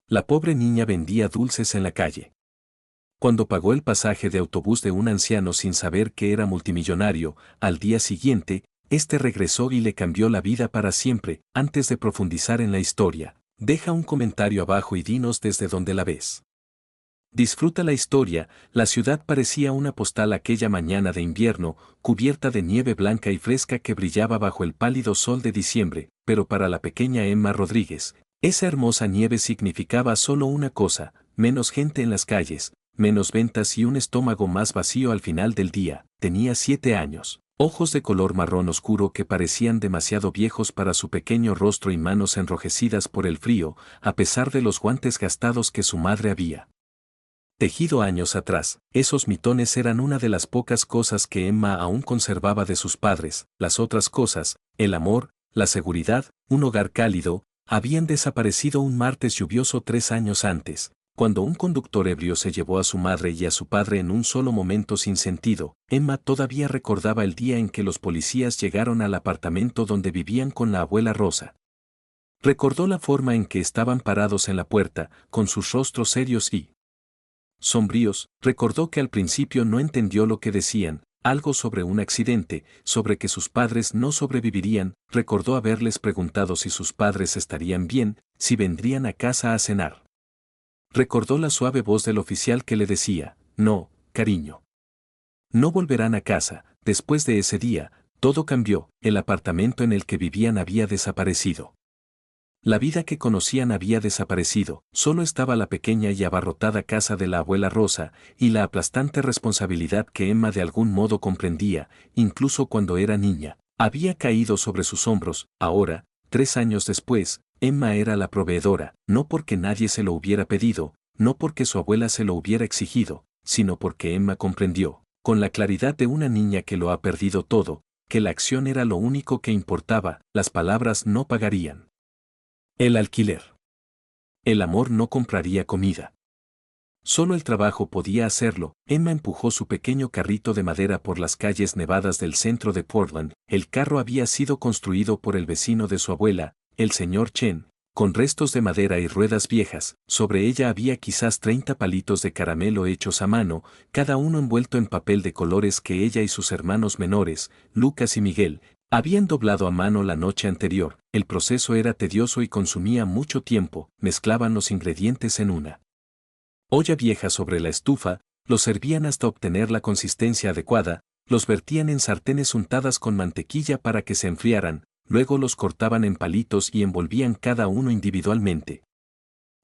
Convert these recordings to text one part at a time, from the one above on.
La pobre niña vendía dulces en la calle. Cuando pagó el pasaje de autobús de un anciano sin saber que era multimillonario, al día siguiente, este regresó y le cambió la vida para siempre. Antes de profundizar en la historia, deja un comentario abajo y dinos desde dónde la ves. Disfruta la historia. La ciudad parecía una postal aquella mañana de invierno, cubierta de nieve blanca y fresca que brillaba bajo el pálido sol de diciembre, pero para la pequeña Emma Rodríguez, esa hermosa nieve significaba solo una cosa: menos gente en las calles, menos ventas y un estómago más vacío al final del día. Tenía 7 años, ojos de color marrón oscuro que parecían demasiado viejos para su pequeño rostro y manos enrojecidas por el frío, a pesar de los guantes gastados que su madre había tejido años atrás. Esos mitones eran una de las pocas cosas que Emma aún conservaba de sus padres. Las otras cosas, el amor, la seguridad, un hogar cálido, habían desaparecido un martes lluvioso 3 años antes, cuando un conductor ebrio se llevó a su madre y a su padre en un solo momento sin sentido. Emma todavía recordaba el día en que los policías llegaron al apartamento donde vivían con la abuela Rosa. Recordó la forma en que estaban parados en la puerta, con sus rostros serios y sombríos. Recordó que al principio no entendió lo que decían, algo sobre un accidente, sobre que sus padres no sobrevivirían. Recordó haberles preguntado si sus padres estarían bien, si vendrían a casa a cenar. Recordó la suave voz del oficial que le decía: no, cariño. No volverán a casa. Después de ese día, todo cambió. El apartamento en el que vivían había desaparecido. La vida que conocían había desaparecido, solo estaba la pequeña y abarrotada casa de la abuela Rosa, y la aplastante responsabilidad que Emma de algún modo comprendía, incluso cuando era niña, había caído sobre sus hombros. Ahora, 3 años después, Emma era la proveedora, no porque nadie se lo hubiera pedido, no porque su abuela se lo hubiera exigido, sino porque Emma comprendió, con la claridad de una niña que lo ha perdido todo, que la acción era lo único que importaba. Las palabras no pagarían el alquiler. El amor no compraría comida. Solo el trabajo podía hacerlo. Emma empujó su pequeño carrito de madera por las calles nevadas del centro de Portland. El carro había sido construido por el vecino de su abuela, el señor Chen, con restos de madera y ruedas viejas. Sobre ella había quizás 30 palitos de caramelo hechos a mano, cada uno envuelto en papel de colores que ella y sus hermanos menores, Lucas y Miguel, habían doblado a mano la noche anterior. El proceso era tedioso y consumía mucho tiempo. Mezclaban los ingredientes en una olla vieja sobre la estufa, los servían hasta obtener la consistencia adecuada, los vertían en sartenes untadas con mantequilla para que se enfriaran, luego los cortaban en palitos y envolvían cada uno individualmente.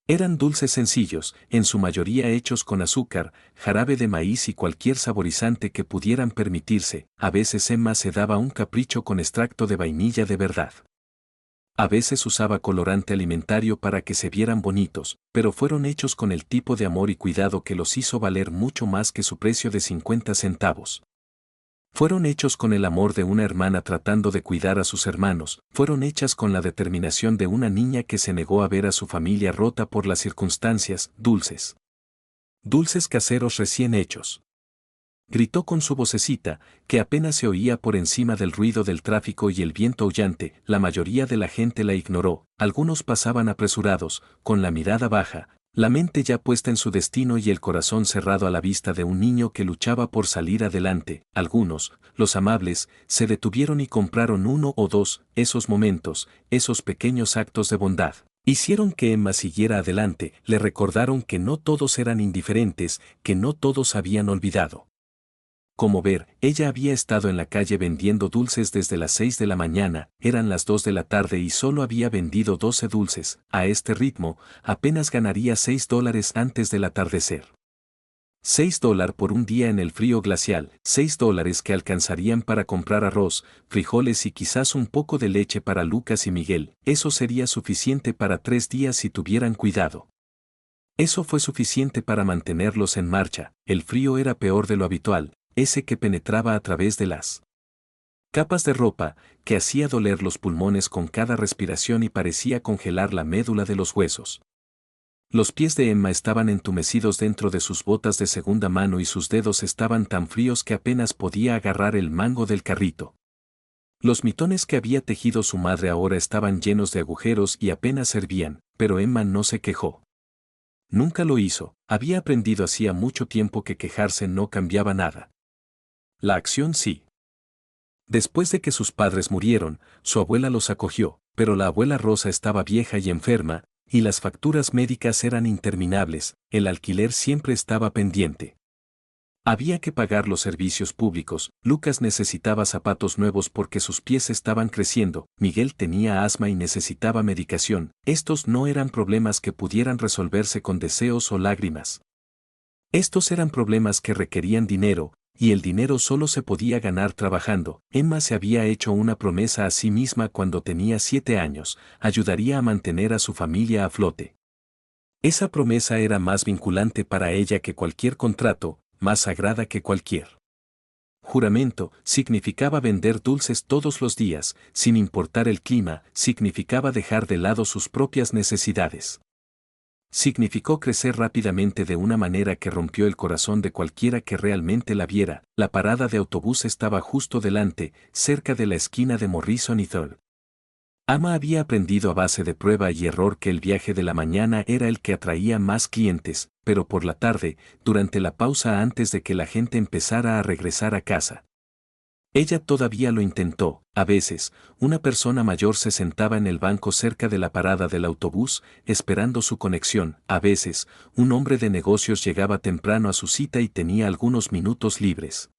Eran dulces sencillos, en su mayoría hechos con azúcar, jarabe de maíz y cualquier saborizante que pudieran permitirse. A veces Emma se daba un capricho con extracto de vainilla de verdad. A veces usaba colorante alimentario para que se vieran bonitos, pero fueron hechos con el tipo de amor y cuidado que los hizo valer mucho más que su precio de 50 centavos. Fueron hechos con el amor de una hermana tratando de cuidar a sus hermanos. Fueron hechas con la determinación de una niña que se negó a ver a su familia rota por las circunstancias. Dulces. Dulces caseros recién hechos. Gritó con su vocecita, que apenas se oía por encima del ruido del tráfico y el viento aullante. La mayoría de la gente la ignoró. Algunos pasaban apresurados, con la mirada baja, la mente ya puesta en su destino y el corazón cerrado a la vista de un niño que luchaba por salir adelante. Algunos, los amables, se detuvieron y compraron uno o dos. Esos momentos, esos pequeños actos de bondad, hicieron que Emma siguiera adelante. Le recordaron que no todos eran indiferentes, que no todos habían olvidado. Como ver, ella había estado en la calle vendiendo dulces desde las 6 de la mañana, eran las 2 de la tarde y solo había vendido 12 dulces. A este ritmo, apenas ganaría $6 antes del atardecer. $6 por un día en el frío glacial, $6 que alcanzarían para comprar arroz, frijoles y quizás un poco de leche para Lucas y Miguel. Eso sería suficiente para 3 días si tuvieran cuidado. Eso fue suficiente para mantenerlos en marcha. El frío era peor de lo habitual, ese que penetraba a través de las capas de ropa, que hacía doler los pulmones con cada respiración y parecía congelar la médula de los huesos. Los pies de Emma estaban entumecidos dentro de sus botas de segunda mano y sus dedos estaban tan fríos que apenas podía agarrar el mango del carrito. Los mitones que había tejido su madre ahora estaban llenos de agujeros y apenas servían, pero Emma no se quejó. Nunca lo hizo, había aprendido hacía mucho tiempo que quejarse no cambiaba nada. La acción sí. Después de que sus padres murieron, su abuela los acogió, pero la abuela Rosa estaba vieja y enferma, y las facturas médicas eran interminables, el alquiler siempre estaba pendiente. Había que pagar los servicios públicos, Lucas necesitaba zapatos nuevos porque sus pies estaban creciendo, Miguel tenía asma y necesitaba medicación, estos no eran problemas que pudieran resolverse con deseos o lágrimas. Estos eran problemas que requerían dinero, y el dinero solo se podía ganar trabajando. Emma se había hecho una promesa a sí misma cuando tenía 7 años, ayudaría a mantener a su familia a flote. Esa promesa era más vinculante para ella que cualquier contrato, más sagrada que cualquier juramento, significaba vender dulces todos los días, sin importar el clima, significaba dejar de lado sus propias necesidades. Significó crecer rápidamente de una manera que rompió el corazón de cualquiera que realmente la viera. La parada de autobús estaba justo delante, cerca de la esquina de Morrison y Third. Ama había aprendido a base de prueba y error que el viaje de la mañana era el que atraía más clientes, pero por la tarde, durante la pausa antes de que la gente empezara a regresar a casa. Ella todavía lo intentó, a veces, una persona mayor se sentaba en el banco cerca de la parada del autobús, esperando su conexión, a veces, un hombre de negocios llegaba temprano a su cita y tenía algunos minutos libres.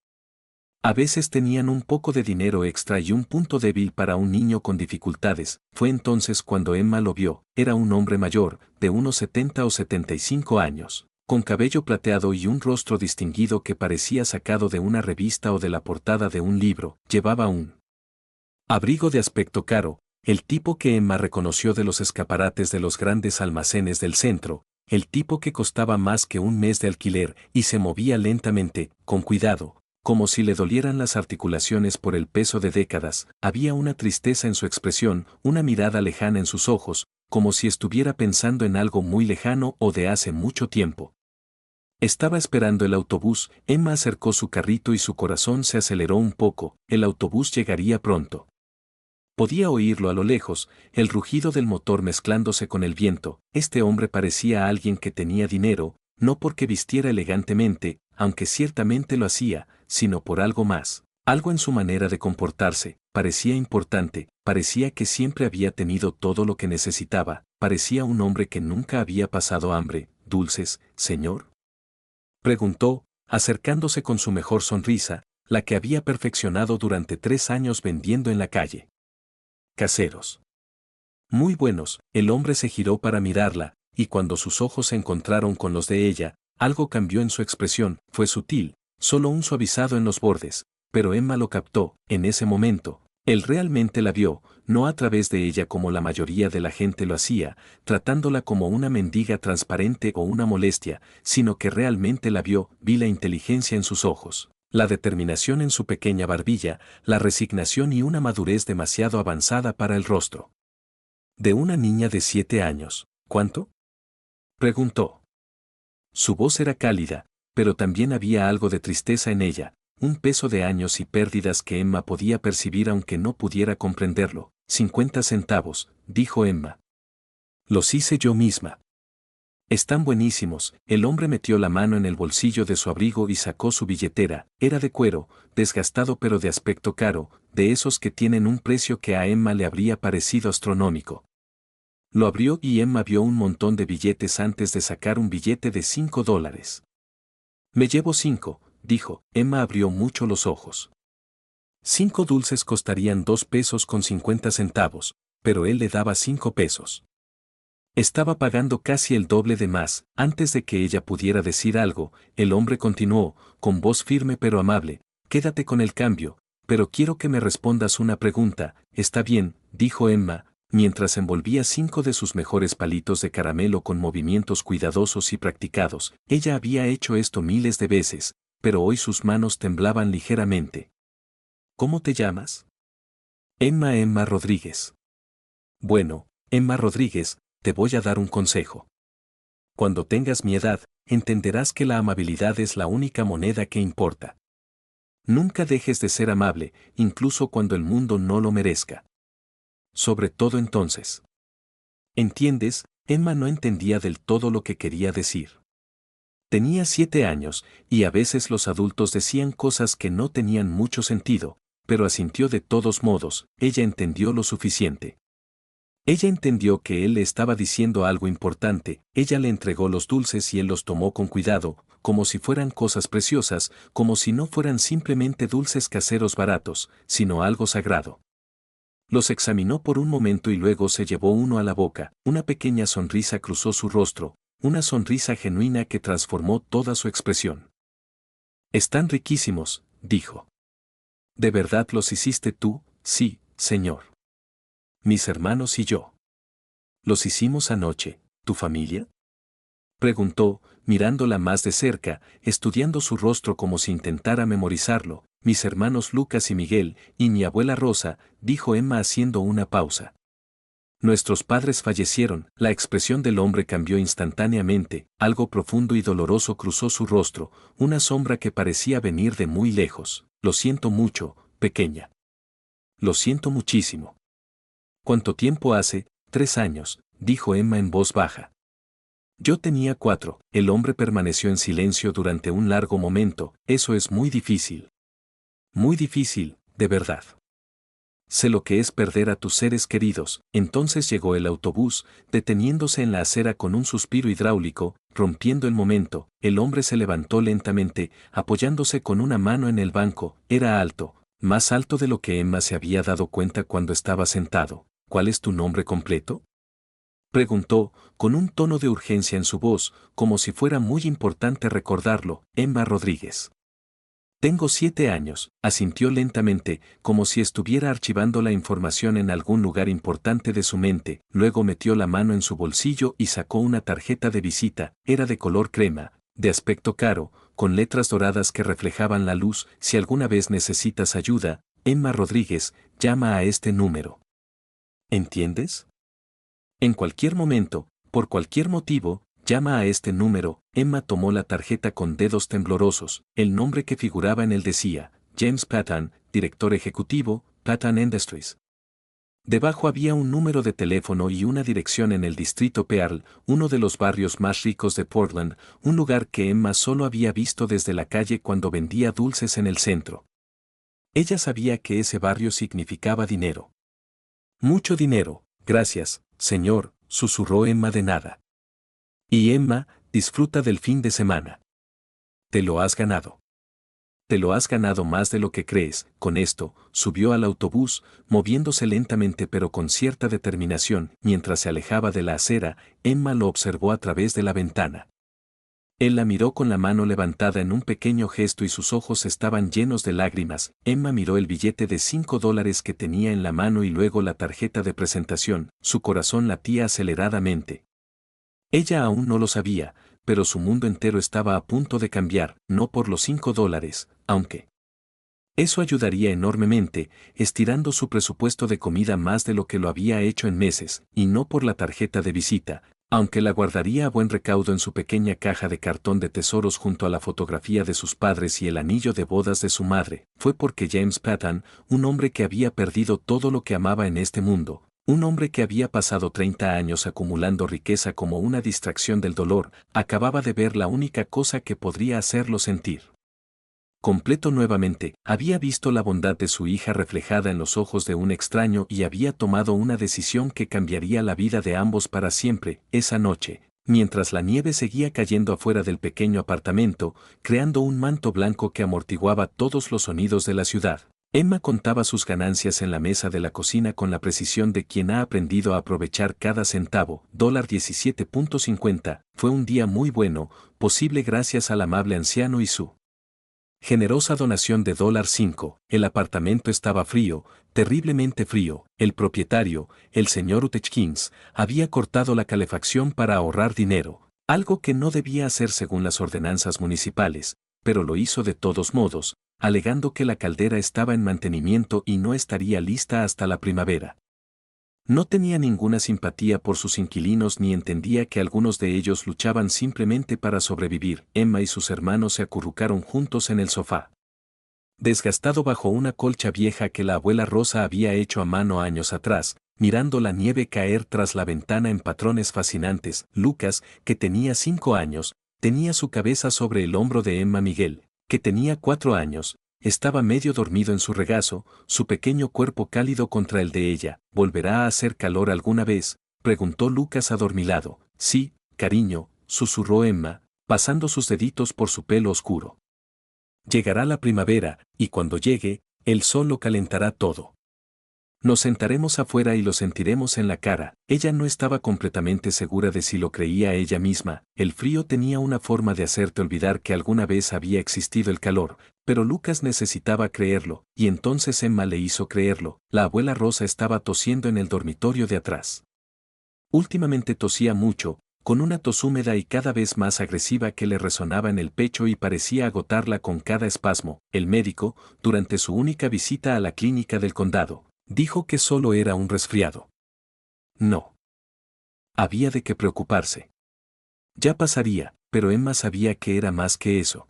A veces tenían un poco de dinero extra y un punto débil para un niño con dificultades. Fue entonces cuando Emma lo vio, era un hombre mayor, de unos 70 o 75 años, con cabello plateado y un rostro distinguido que parecía sacado de una revista o de la portada de un libro. Llevaba un abrigo de aspecto caro, el tipo que Emma reconoció de los escaparates de los grandes almacenes del centro, el tipo que costaba más que un mes de alquiler y se movía lentamente, con cuidado, como si le dolieran las articulaciones por el peso de décadas. Había una tristeza en su expresión, una mirada lejana en sus ojos, como si estuviera pensando en algo muy lejano o de hace mucho tiempo. Estaba esperando el autobús, Emma acercó su carrito y su corazón se aceleró un poco, el autobús llegaría pronto. Podía oírlo a lo lejos, el rugido del motor mezclándose con el viento. Este hombre parecía alguien que tenía dinero, no porque vistiera elegantemente, aunque ciertamente lo hacía, sino por algo más. Algo en su manera de comportarse, parecía importante, parecía que siempre había tenido todo lo que necesitaba, parecía un hombre que nunca había pasado hambre. ¿Dulces, señor?, preguntó, acercándose con su mejor sonrisa, la que había perfeccionado durante 3 años vendiendo en la calle. Caseros. Muy buenos, el hombre se giró para mirarla, y cuando sus ojos se encontraron con los de ella, algo cambió en su expresión, fue sutil, solo un suavizado en los bordes, pero Emma lo captó, en ese momento, él realmente la vio, no a través de ella como la mayoría de la gente lo hacía, tratándola como una mendiga transparente o una molestia, sino que realmente la vio, vi la inteligencia en sus ojos, la determinación en su pequeña barbilla, la resignación y una madurez demasiado avanzada para el rostro de una niña de 7 años. ¿Cuánto?, preguntó. Su voz era cálida, pero también había algo de tristeza en ella, un peso de años y pérdidas que Emma podía percibir aunque no pudiera comprenderlo. 50 centavos, dijo Emma. Los hice yo misma. Están buenísimos. El hombre metió la mano en el bolsillo de su abrigo y sacó su billetera. Era de cuero, desgastado pero de aspecto caro, de esos que tienen un precio que a Emma le habría parecido astronómico. Lo abrió y Emma vio un montón de billetes antes de sacar un billete de $5. Me llevo 5, dijo. Emma abrió mucho los ojos. 5 dulces costarían 2 pesos con 50 centavos, pero él le daba 5 pesos. Estaba pagando casi el doble de más. Antes de que ella pudiera decir algo, el hombre continuó, con voz firme pero amable, quédate con el cambio, pero quiero que me respondas una pregunta. Está bien, dijo Emma, mientras envolvía 5 de sus mejores palitos de caramelo con movimientos cuidadosos y practicados. Ella había hecho esto miles de veces, pero hoy sus manos temblaban ligeramente. ¿Cómo te llamas? Emma Rodríguez. Bueno, Emma Rodríguez, te voy a dar un consejo. Cuando tengas mi edad, entenderás que la amabilidad es la única moneda que importa. Nunca dejes de ser amable, incluso cuando el mundo no lo merezca. Sobre todo entonces. ¿Entiendes? Emma no entendía del todo lo que quería decir. Tenía 7 años, y a veces los adultos decían cosas que no tenían mucho sentido, pero asintió de todos modos. Ella entendió lo suficiente. Ella entendió que él le estaba diciendo algo importante. Ella le entregó los dulces y él los tomó con cuidado, como si fueran cosas preciosas, como si no fueran simplemente dulces caseros baratos, sino algo sagrado. Los examinó por un momento y luego se llevó uno a la boca. Una pequeña sonrisa cruzó su rostro, una sonrisa genuina que transformó toda su expresión. «Están riquísimos», dijo. «¿De verdad los hiciste tú?» «Sí, señor. Mis hermanos y yo. ¿Los hicimos anoche, tu familia?», preguntó, mirándola más de cerca, estudiando su rostro como si intentara memorizarlo. «Mis hermanos Lucas y Miguel, y mi abuela Rosa», dijo Emma haciendo una pausa. «Nuestros padres fallecieron». La expresión del hombre cambió instantáneamente, algo profundo y doloroso cruzó su rostro, una sombra que parecía venir de muy lejos. «Lo siento mucho, pequeña. Lo siento muchísimo». «¿Cuánto tiempo hace?» 3 años, dijo Emma en voz baja. «Yo tenía 4, el hombre permaneció en silencio durante un largo momento. «Eso es muy difícil. Muy difícil, de verdad. Sé lo que es perder a tus seres queridos». Entonces llegó el autobús, deteniéndose en la acera con un suspiro hidráulico, rompiendo el momento. El hombre se levantó lentamente, apoyándose con una mano en el banco. Era alto, más alto de lo que Emma se había dado cuenta cuando estaba sentado. «¿Cuál es tu nombre completo?», preguntó, con un tono de urgencia en su voz, como si fuera muy importante recordarlo. «Emma Rodríguez». «Tengo 7 años», asintió lentamente, como si estuviera archivando la información en algún lugar importante de su mente. Luego metió la mano en su bolsillo y sacó una tarjeta de visita. Era de color crema, de aspecto caro, con letras doradas que reflejaban la luz. «Si alguna vez necesitas ayuda, Emma Rodríguez, llama a este número. ¿Entiendes? En cualquier momento, por cualquier motivo, llama a este número». Emma tomó la tarjeta con dedos temblorosos. El nombre que figuraba en él decía, James Patton, director ejecutivo, Patton Industries. Debajo había un número de teléfono y una dirección en el distrito Pearl, uno de los barrios más ricos de Portland, un lugar que Emma solo había visto desde la calle cuando vendía dulces en el centro. Ella sabía que ese barrio significaba dinero. «Mucho dinero, gracias, señor», susurró Emma de nada. «Y Emma, disfruta del fin de semana. Te lo has ganado. Te lo has ganado más de lo que crees». Con esto, subió al autobús, moviéndose lentamente pero con cierta determinación. Mientras se alejaba de la acera, Emma lo observó a través de la ventana. Él la miró con la mano levantada en un pequeño gesto y sus ojos estaban llenos de lágrimas. Emma miró el billete de $5 que tenía en la mano y luego la tarjeta de presentación. Su corazón latía aceleradamente. Ella aún no lo sabía, pero su mundo entero estaba a punto de cambiar, no por los $5, aunque eso ayudaría enormemente, estirando su presupuesto de comida más de lo que lo había hecho en meses, y no por la tarjeta de visita, aunque la guardaría a buen recaudo en su pequeña caja de cartón de tesoros junto a la fotografía de sus padres y el anillo de bodas de su madre. Fue porque James Patton, un hombre que había perdido todo lo que amaba en este mundo, un hombre que había pasado 30 años acumulando riqueza como una distracción del dolor, acababa de ver la única cosa que podría hacerlo sentir completo nuevamente. Había visto la bondad de su hija reflejada en los ojos de un extraño y había tomado una decisión que cambiaría la vida de ambos para siempre. Esa noche, mientras la nieve seguía cayendo afuera del pequeño apartamento, creando un manto blanco que amortiguaba todos los sonidos de la ciudad, Emma contaba sus ganancias en la mesa de la cocina con la precisión de quien ha aprendido a aprovechar cada centavo. $17.50. Fue un día muy bueno, posible gracias al amable anciano y su generosa donación de $5. El apartamento estaba frío, terriblemente frío. El propietario, el señor Utechkins, había cortado la calefacción para ahorrar dinero, algo que no debía hacer según las ordenanzas municipales, pero lo hizo de todos modos, alegando que la caldera estaba en mantenimiento y no estaría lista hasta la primavera. No tenía ninguna simpatía por sus inquilinos ni entendía que algunos de ellos luchaban simplemente para sobrevivir. Emma y sus hermanos se acurrucaron juntos en el sofá, desgastado bajo una colcha vieja que la abuela Rosa había hecho a mano años atrás. mirando la nieve caer tras la ventana en patrones fascinantes. Lucas, que tenía 5 años, tenía su cabeza sobre el hombro de Emma. Miguel, que tenía 4 años, estaba medio dormido en su regazo, su pequeño cuerpo cálido contra el de ella. ¿Volverá a hacer calor alguna vez?, preguntó Lucas adormilado. Sí, cariño, susurró Emma, pasando sus deditos por su pelo oscuro. Llegará la primavera, y cuando llegue, el sol lo calentará todo. Nos sentaremos afuera y lo sentiremos en la cara. Ella no estaba completamente segura de si lo creía ella misma. El frío tenía una forma de hacerte olvidar que alguna vez había existido el calor, pero Lucas necesitaba creerlo, y entonces Emma le hizo creerlo. La abuela Rosa estaba tosiendo en el dormitorio de atrás. Últimamente tosía mucho, con una tos húmeda y cada vez más agresiva que le resonaba en el pecho y parecía agotarla con cada espasmo. El médico, durante su única visita a la clínica del condado, dijo que solo era un resfriado. No. Había de qué preocuparse. Ya pasaría, pero Emma sabía que era más que eso.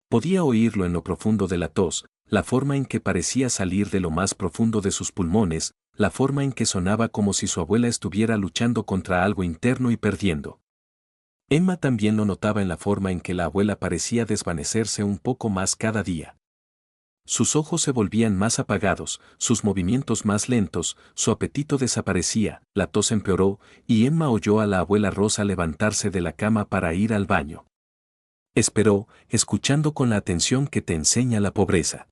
Podía oírlo en lo profundo de la tos, la forma en que parecía salir de lo más profundo de sus pulmones, la forma en que sonaba como si su abuela estuviera luchando contra algo interno y perdiendo. Emma también lo notaba en la forma en que la abuela parecía desvanecerse un poco más cada día. Sus ojos se volvían más apagados, sus movimientos más lentos, su apetito desaparecía, la tos empeoró, y Emma oyó a la abuela Rosa levantarse de la cama para ir al baño. Esperó, escuchando con la atención que te enseña la pobreza.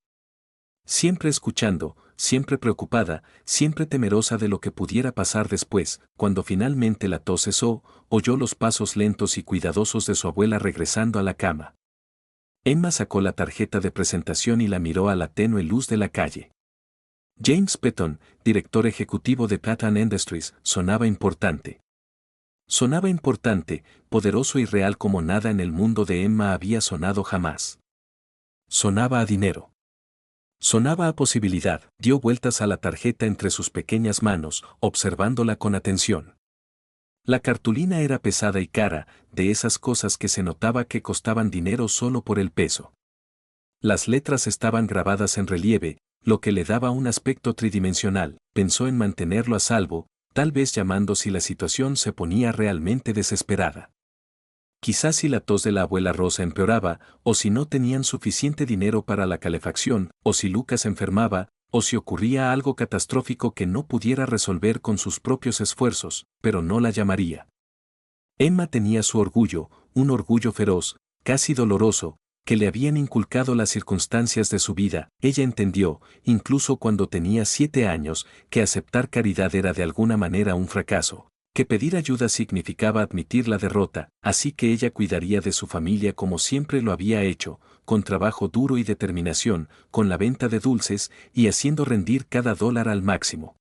Siempre escuchando, siempre preocupada, siempre temerosa de lo que pudiera pasar después. Cuando finalmente la tos cesó, oyó los pasos lentos y cuidadosos de su abuela regresando a la cama. Emma sacó la tarjeta de presentación y la miró a la tenue luz de la calle. James Petton, director ejecutivo de Patton Industries, sonaba importante. Sonaba importante, poderoso y real como nada en el mundo de Emma había sonado jamás. Sonaba a dinero. Sonaba a posibilidad. Dio vueltas a la tarjeta entre sus pequeñas manos, observándola con atención. La cartulina era pesada y cara, de esas cosas que se notaba que costaban dinero solo por el peso. Las letras estaban grabadas en relieve, lo que le daba un aspecto tridimensional. Pensó en mantenerlo a salvo, tal vez llamando si la situación se ponía realmente desesperada. Quizás si la tos de la abuela Rosa empeoraba, o si no tenían suficiente dinero para la calefacción, o si Lucas enfermaba, o si ocurría algo catastrófico que no pudiera resolver con sus propios esfuerzos, pero no la llamaría. Emma tenía su orgullo, un orgullo feroz, casi doloroso, que le habían inculcado las circunstancias de su vida. Ella entendió, incluso cuando tenía 7 años, que aceptar caridad era de alguna manera un fracaso, que pedir ayuda significaba admitir la derrota, así que ella cuidaría de su familia como siempre lo había hecho, con trabajo duro y determinación, con la venta de dulces y haciendo rendir cada dólar al máximo.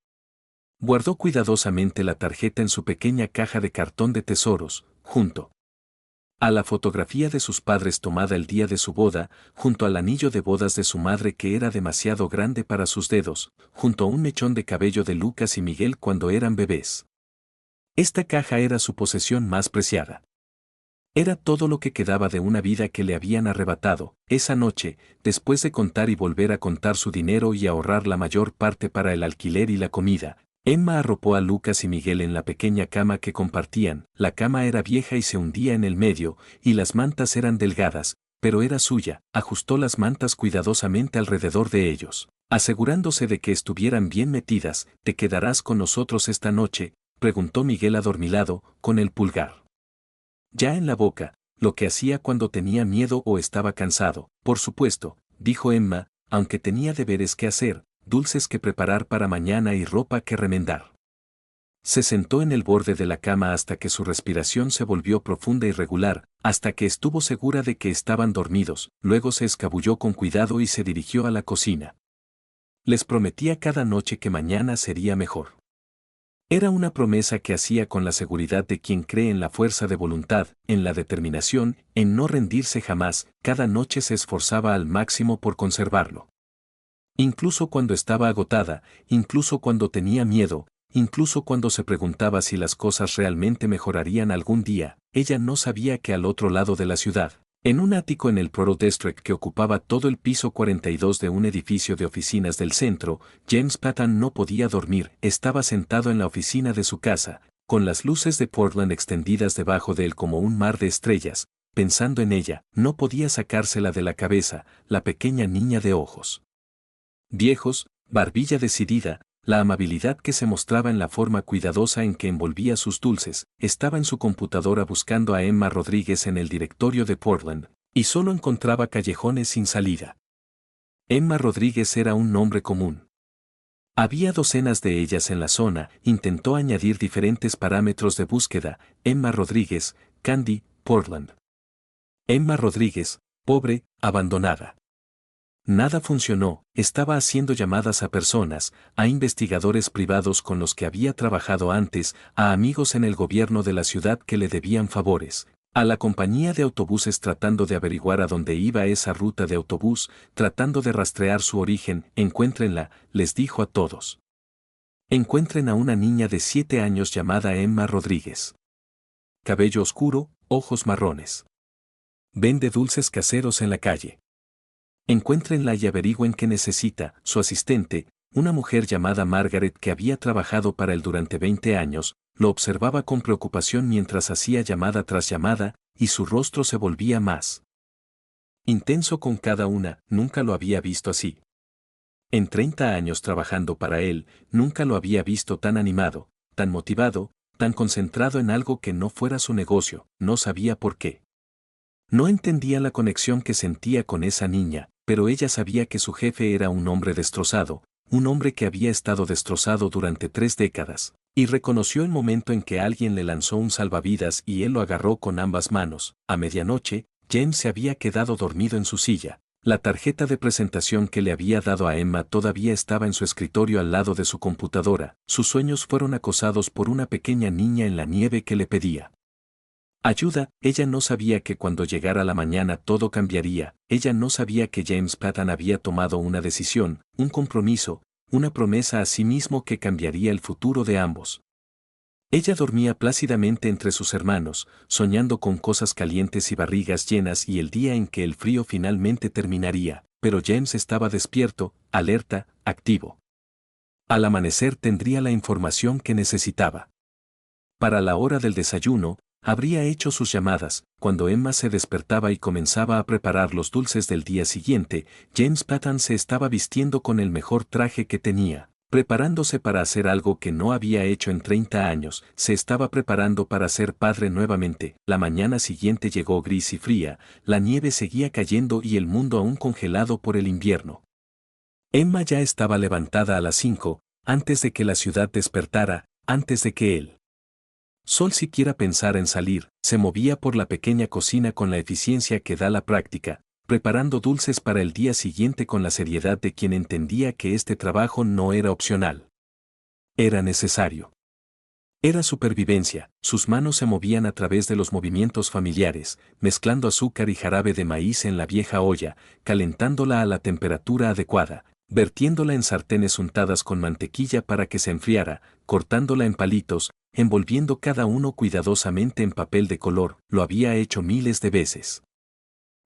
Guardó cuidadosamente la tarjeta en su pequeña caja de cartón de tesoros, junto a la fotografía de sus padres tomada el día de su boda, junto al anillo de bodas de su madre que era demasiado grande para sus dedos, junto a un mechón de cabello de Lucas y Miguel cuando eran bebés. Esta caja era su posesión más preciada. Era todo lo que quedaba de una vida que le habían arrebatado. Esa noche, después de contar y volver a contar su dinero y ahorrar la mayor parte para el alquiler y la comida, Emma arropó a Lucas y Miguel en la pequeña cama que compartían. La cama era vieja y se hundía en el medio, y las mantas eran delgadas, pero era suya. Ajustó las mantas cuidadosamente alrededor de ellos, asegurándose de que estuvieran bien metidas. ¿Te quedarás con nosotros esta noche?, preguntó Miguel adormilado, con el pulgar ya en la boca, lo que hacía cuando tenía miedo o estaba cansado. Por supuesto, dijo Emma, aunque tenía deberes que hacer, dulces que preparar para mañana y ropa que remendar. Se sentó en el borde de la cama hasta que su respiración se volvió profunda y regular, hasta que estuvo segura de que estaban dormidos. Luego se escabulló con cuidado y se dirigió a la cocina. Les prometía cada noche que mañana sería mejor. Era una promesa que hacía con la seguridad de quien cree en la fuerza de voluntad, en la determinación, en no rendirse jamás. Cada noche se esforzaba al máximo por conservarlo. Incluso cuando estaba agotada, incluso cuando tenía miedo, incluso cuando se preguntaba si las cosas realmente mejorarían algún día, ella no sabía que al otro lado de la ciudad, En un ático en el Pearl District que ocupaba todo el piso 42 de un edificio de oficinas del centro, James Patton no podía dormir. Estaba sentado en la oficina de su casa, con las luces de Portland extendidas debajo de él como un mar de estrellas, pensando en ella. No podía sacársela de la cabeza, la pequeña niña de ojos viejos, barbilla decidida, la amabilidad que se mostraba en la forma cuidadosa en que envolvía sus dulces. Estaba en su computadora buscando a Emma Rodríguez en el directorio de Portland, y solo encontraba callejones sin salida. Emma Rodríguez era un nombre común. Había docenas de ellas en la zona. Intentó añadir diferentes parámetros de búsqueda: Emma Rodríguez, Candy, Portland. Emma Rodríguez, pobre, abandonada. Nada funcionó. Estaba haciendo llamadas a personas, a investigadores privados con los que había trabajado antes, a amigos en el gobierno de la ciudad que le debían favores, a la compañía de autobuses tratando de averiguar a dónde iba esa ruta de autobús, tratando de rastrear su origen. Encuéntrenla, les dijo a todos. Encuentren a una niña de 7 años llamada Emma Rodríguez. Cabello oscuro, ojos marrones. Vende dulces caseros en la calle. Encuéntrenla y averigüen qué necesita. Su asistente, una mujer llamada Margaret que había trabajado para él durante 20 años, lo observaba con preocupación mientras hacía llamada tras llamada, y su rostro se volvía más intenso con cada una. Nunca lo había visto así. En 30 años trabajando para él, nunca lo había visto tan animado, tan motivado, tan concentrado en algo que no fuera su negocio. No sabía por qué. No entendía la conexión que sentía con esa niña, pero ella sabía que su jefe era un hombre destrozado, un hombre que había estado destrozado durante 3 décadas, y reconoció el momento en que alguien le lanzó un salvavidas y él lo agarró con ambas manos. A medianoche, James se había quedado dormido en su silla. La tarjeta de presentación que le había dado a Emma todavía estaba en su escritorio al lado de su computadora. Sus sueños fueron acosados por una pequeña niña en la nieve que le pedía ayuda. Ella no sabía que cuando llegara la mañana todo cambiaría. Ella no sabía que James Patton había tomado una decisión, un compromiso, una promesa a sí mismo que cambiaría el futuro de ambos. Ella dormía plácidamente entre sus hermanos, soñando con cosas calientes y barrigas llenas y el día en que el frío finalmente terminaría, pero James estaba despierto, alerta, activo. Al amanecer tendría la información que necesitaba. Para la hora del desayuno, habría hecho sus llamadas. Cuando Emma se despertaba y comenzaba a preparar los dulces del día siguiente, James Patton se estaba vistiendo con el mejor traje que tenía, preparándose para hacer algo que no había hecho en 30 años. Se estaba preparando para ser padre nuevamente. La mañana siguiente llegó gris y fría, la nieve seguía cayendo y el mundo aún congelado por el invierno. Emma ya estaba levantada a las 5, antes de que la ciudad despertara, antes de que él Sol siquiera pensara en salir. Se movía por la pequeña cocina con la eficiencia que da la práctica, preparando dulces para el día siguiente con la seriedad de quien entendía que este trabajo no era opcional. Era necesario. Era supervivencia. Sus manos se movían a través de los movimientos familiares, mezclando azúcar y jarabe de maíz en la vieja olla, calentándola a la temperatura adecuada, vertiéndola en sartenes untadas con mantequilla para que se enfriara, cortándola en palitos, envolviendo cada uno cuidadosamente en papel de color. Lo había hecho miles de veces.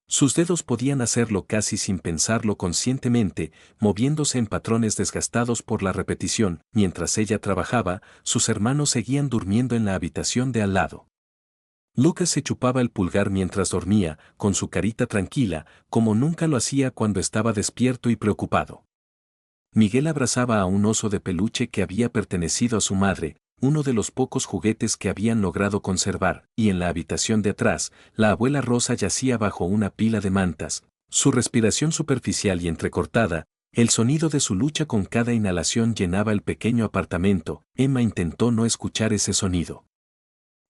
Sus dedos podían hacerlo casi sin pensarlo conscientemente, moviéndose en patrones desgastados por la repetición. Mientras ella trabajaba, sus hermanos seguían durmiendo en la habitación de al lado. Lucas se chupaba el pulgar mientras dormía, con su carita tranquila, como nunca lo hacía cuando estaba despierto y preocupado. Miguel abrazaba a un oso de peluche que había pertenecido a su madre, uno de los pocos juguetes que habían logrado conservar, y en la habitación de atrás, la abuela Rosa yacía bajo una pila de mantas, su respiración superficial y entrecortada, el sonido de su lucha con cada inhalación llenaba el pequeño apartamento. Emma intentó no escuchar ese sonido.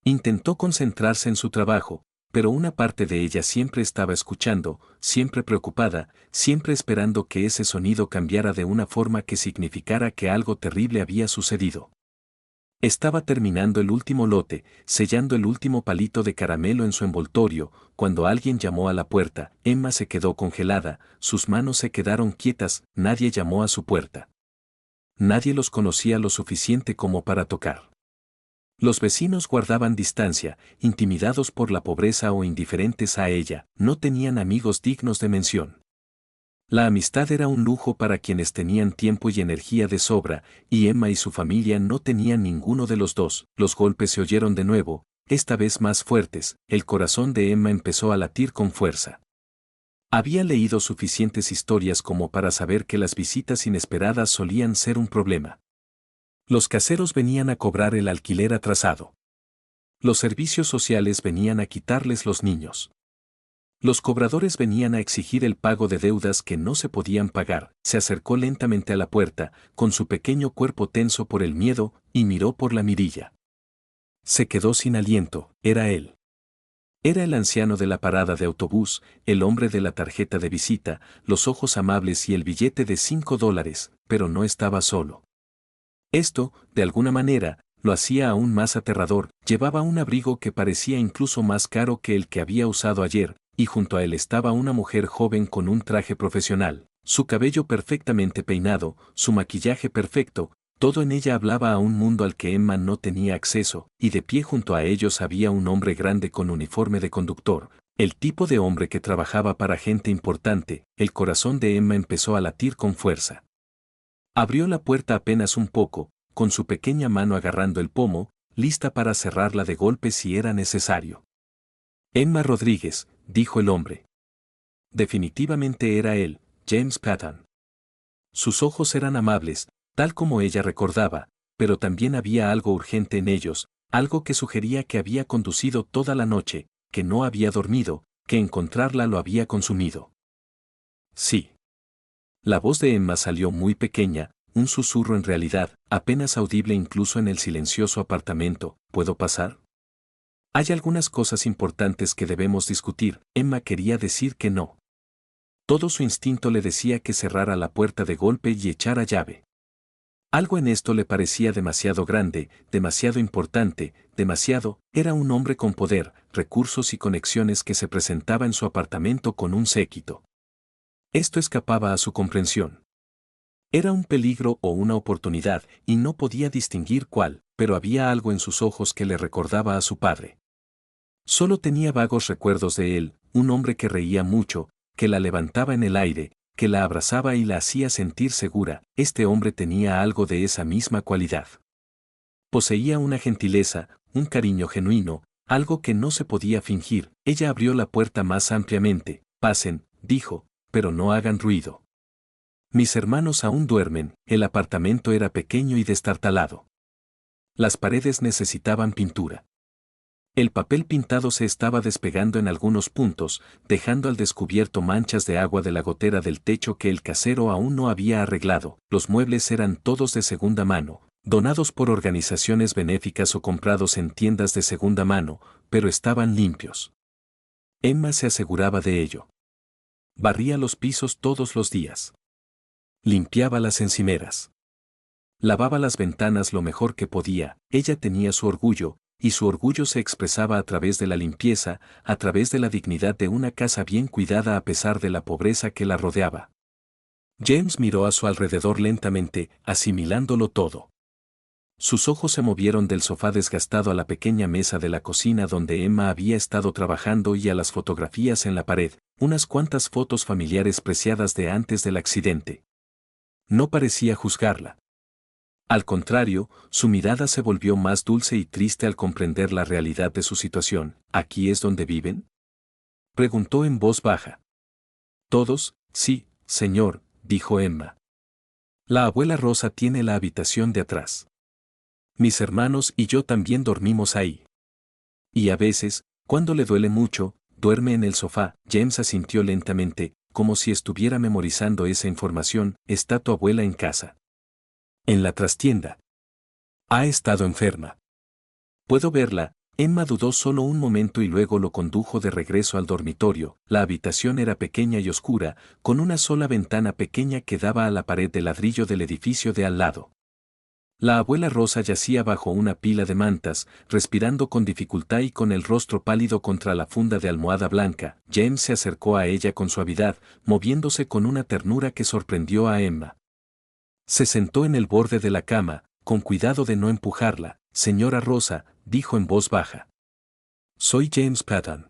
Intentó concentrarse en su trabajo, pero una parte de ella siempre estaba escuchando, siempre preocupada, siempre esperando que ese sonido cambiara de una forma que significara que algo terrible había sucedido. Estaba terminando el último lote, sellando el último palito de caramelo en su envoltorio, cuando alguien llamó a la puerta. Emma se quedó congelada, sus manos se quedaron quietas. Nadie llamó a su puerta. Nadie los conocía lo suficiente como para tocar. Los vecinos guardaban distancia, intimidados por la pobreza o indiferentes a ella, no tenían amigos dignos de mención. La amistad era un lujo para quienes tenían tiempo y energía de sobra, y Emma y su familia no tenían ninguno de los dos. Los golpes se oyeron de nuevo, esta vez más fuertes. El corazón de Emma empezó a latir con fuerza. Había leído suficientes historias como para saber que las visitas inesperadas solían ser un problema. Los caseros venían a cobrar el alquiler atrasado. Los servicios sociales venían a quitarles los niños. Los cobradores venían a exigir el pago de deudas que no se podían pagar. Se acercó lentamente a la puerta, con su pequeño cuerpo tenso por el miedo, y miró por la mirilla. Se quedó sin aliento. Era él. Era el anciano de la parada de autobús, el hombre de la tarjeta de visita, los ojos amables y el billete de $5, pero no estaba solo. Esto, de alguna manera, lo hacía aún más aterrador. Llevaba un abrigo que parecía incluso más caro que el que había usado ayer, y junto a él estaba una mujer joven con un traje profesional, su cabello perfectamente peinado, su maquillaje perfecto, todo en ella hablaba a un mundo al que Emma no tenía acceso, y de pie junto a ellos había un hombre grande con uniforme de conductor, el tipo de hombre que trabajaba para gente importante. El corazón de Emma empezó a latir con fuerza. Abrió la puerta apenas un poco, con su pequeña mano agarrando el pomo, lista para cerrarla de golpe si era necesario. Emma Rodríguez, dijo el hombre. Definitivamente era él, James Patton. Sus ojos eran amables, tal como ella recordaba, pero también había algo urgente en ellos, algo que sugería que había conducido toda la noche, que no había dormido, que encontrarla lo había consumido. Sí. La voz de Emma salió muy pequeña, un susurro en realidad, apenas audible incluso en el silencioso apartamento. ¿Puedo pasar? Hay algunas cosas importantes que debemos discutir. Emma quería decir que no. Todo su instinto le decía que cerrara la puerta de golpe y echara llave. Algo en esto le parecía demasiado grande, demasiado importante, demasiado. Era un hombre con poder, recursos y conexiones que se presentaba en su apartamento con un séquito. Esto escapaba a su comprensión. Era un peligro o una oportunidad, y no podía distinguir cuál, pero había algo en sus ojos que le recordaba a su padre. Solo tenía vagos recuerdos de él, un hombre que reía mucho, que la levantaba en el aire, que la abrazaba y la hacía sentir segura. Este hombre tenía algo de esa misma cualidad. Poseía una gentileza, un cariño genuino, algo que no se podía fingir. Ella abrió la puerta más ampliamente. Pasen, dijo, pero no hagan ruido. Mis hermanos aún duermen. El apartamento era pequeño y destartalado. Las paredes necesitaban pintura. El papel pintado se estaba despegando en algunos puntos, dejando al descubierto manchas de agua de la gotera del techo que el casero aún no había arreglado. Los muebles eran todos de segunda mano, donados por organizaciones benéficas o comprados en tiendas de segunda mano, pero estaban limpios. Emma se aseguraba de ello. Barría los pisos todos los días. Limpiaba las encimeras. Lavaba las ventanas lo mejor que podía. Ella tenía su orgullo, y su orgullo se expresaba a través de la limpieza, a través de la dignidad de una casa bien cuidada a pesar de la pobreza que la rodeaba. James miró a su alrededor lentamente, asimilándolo todo. Sus ojos se movieron del sofá desgastado a la pequeña mesa de la cocina donde Emma había estado trabajando y a las fotografías en la pared, unas cuantas fotos familiares preciadas de antes del accidente. No parecía juzgarla. Al contrario, su mirada se volvió más dulce y triste al comprender la realidad de su situación. ¿Aquí es donde viven?, preguntó en voz baja. Todos, sí, señor, dijo Emma. La abuela Rosa tiene la habitación de atrás. Mis hermanos y yo también dormimos ahí. Y a veces, cuando le duele mucho, duerme en el sofá. James asintió lentamente, como si estuviera memorizando esa información. ¿Está tu abuela en casa? En la trastienda. Ha estado enferma. ¿Puedo verla? Emma dudó solo un momento y luego lo condujo de regreso al dormitorio. La habitación era pequeña y oscura, con una sola ventana pequeña que daba a la pared de ladrillo del edificio de al lado. La abuela Rosa yacía bajo una pila de mantas, respirando con dificultad y con el rostro pálido contra la funda de almohada blanca. James se acercó a ella con suavidad, moviéndose con una ternura que sorprendió a Emma. Se sentó en el borde de la cama, con cuidado de no empujarla. señora Rosa, dijo en voz baja. Soy James Patton.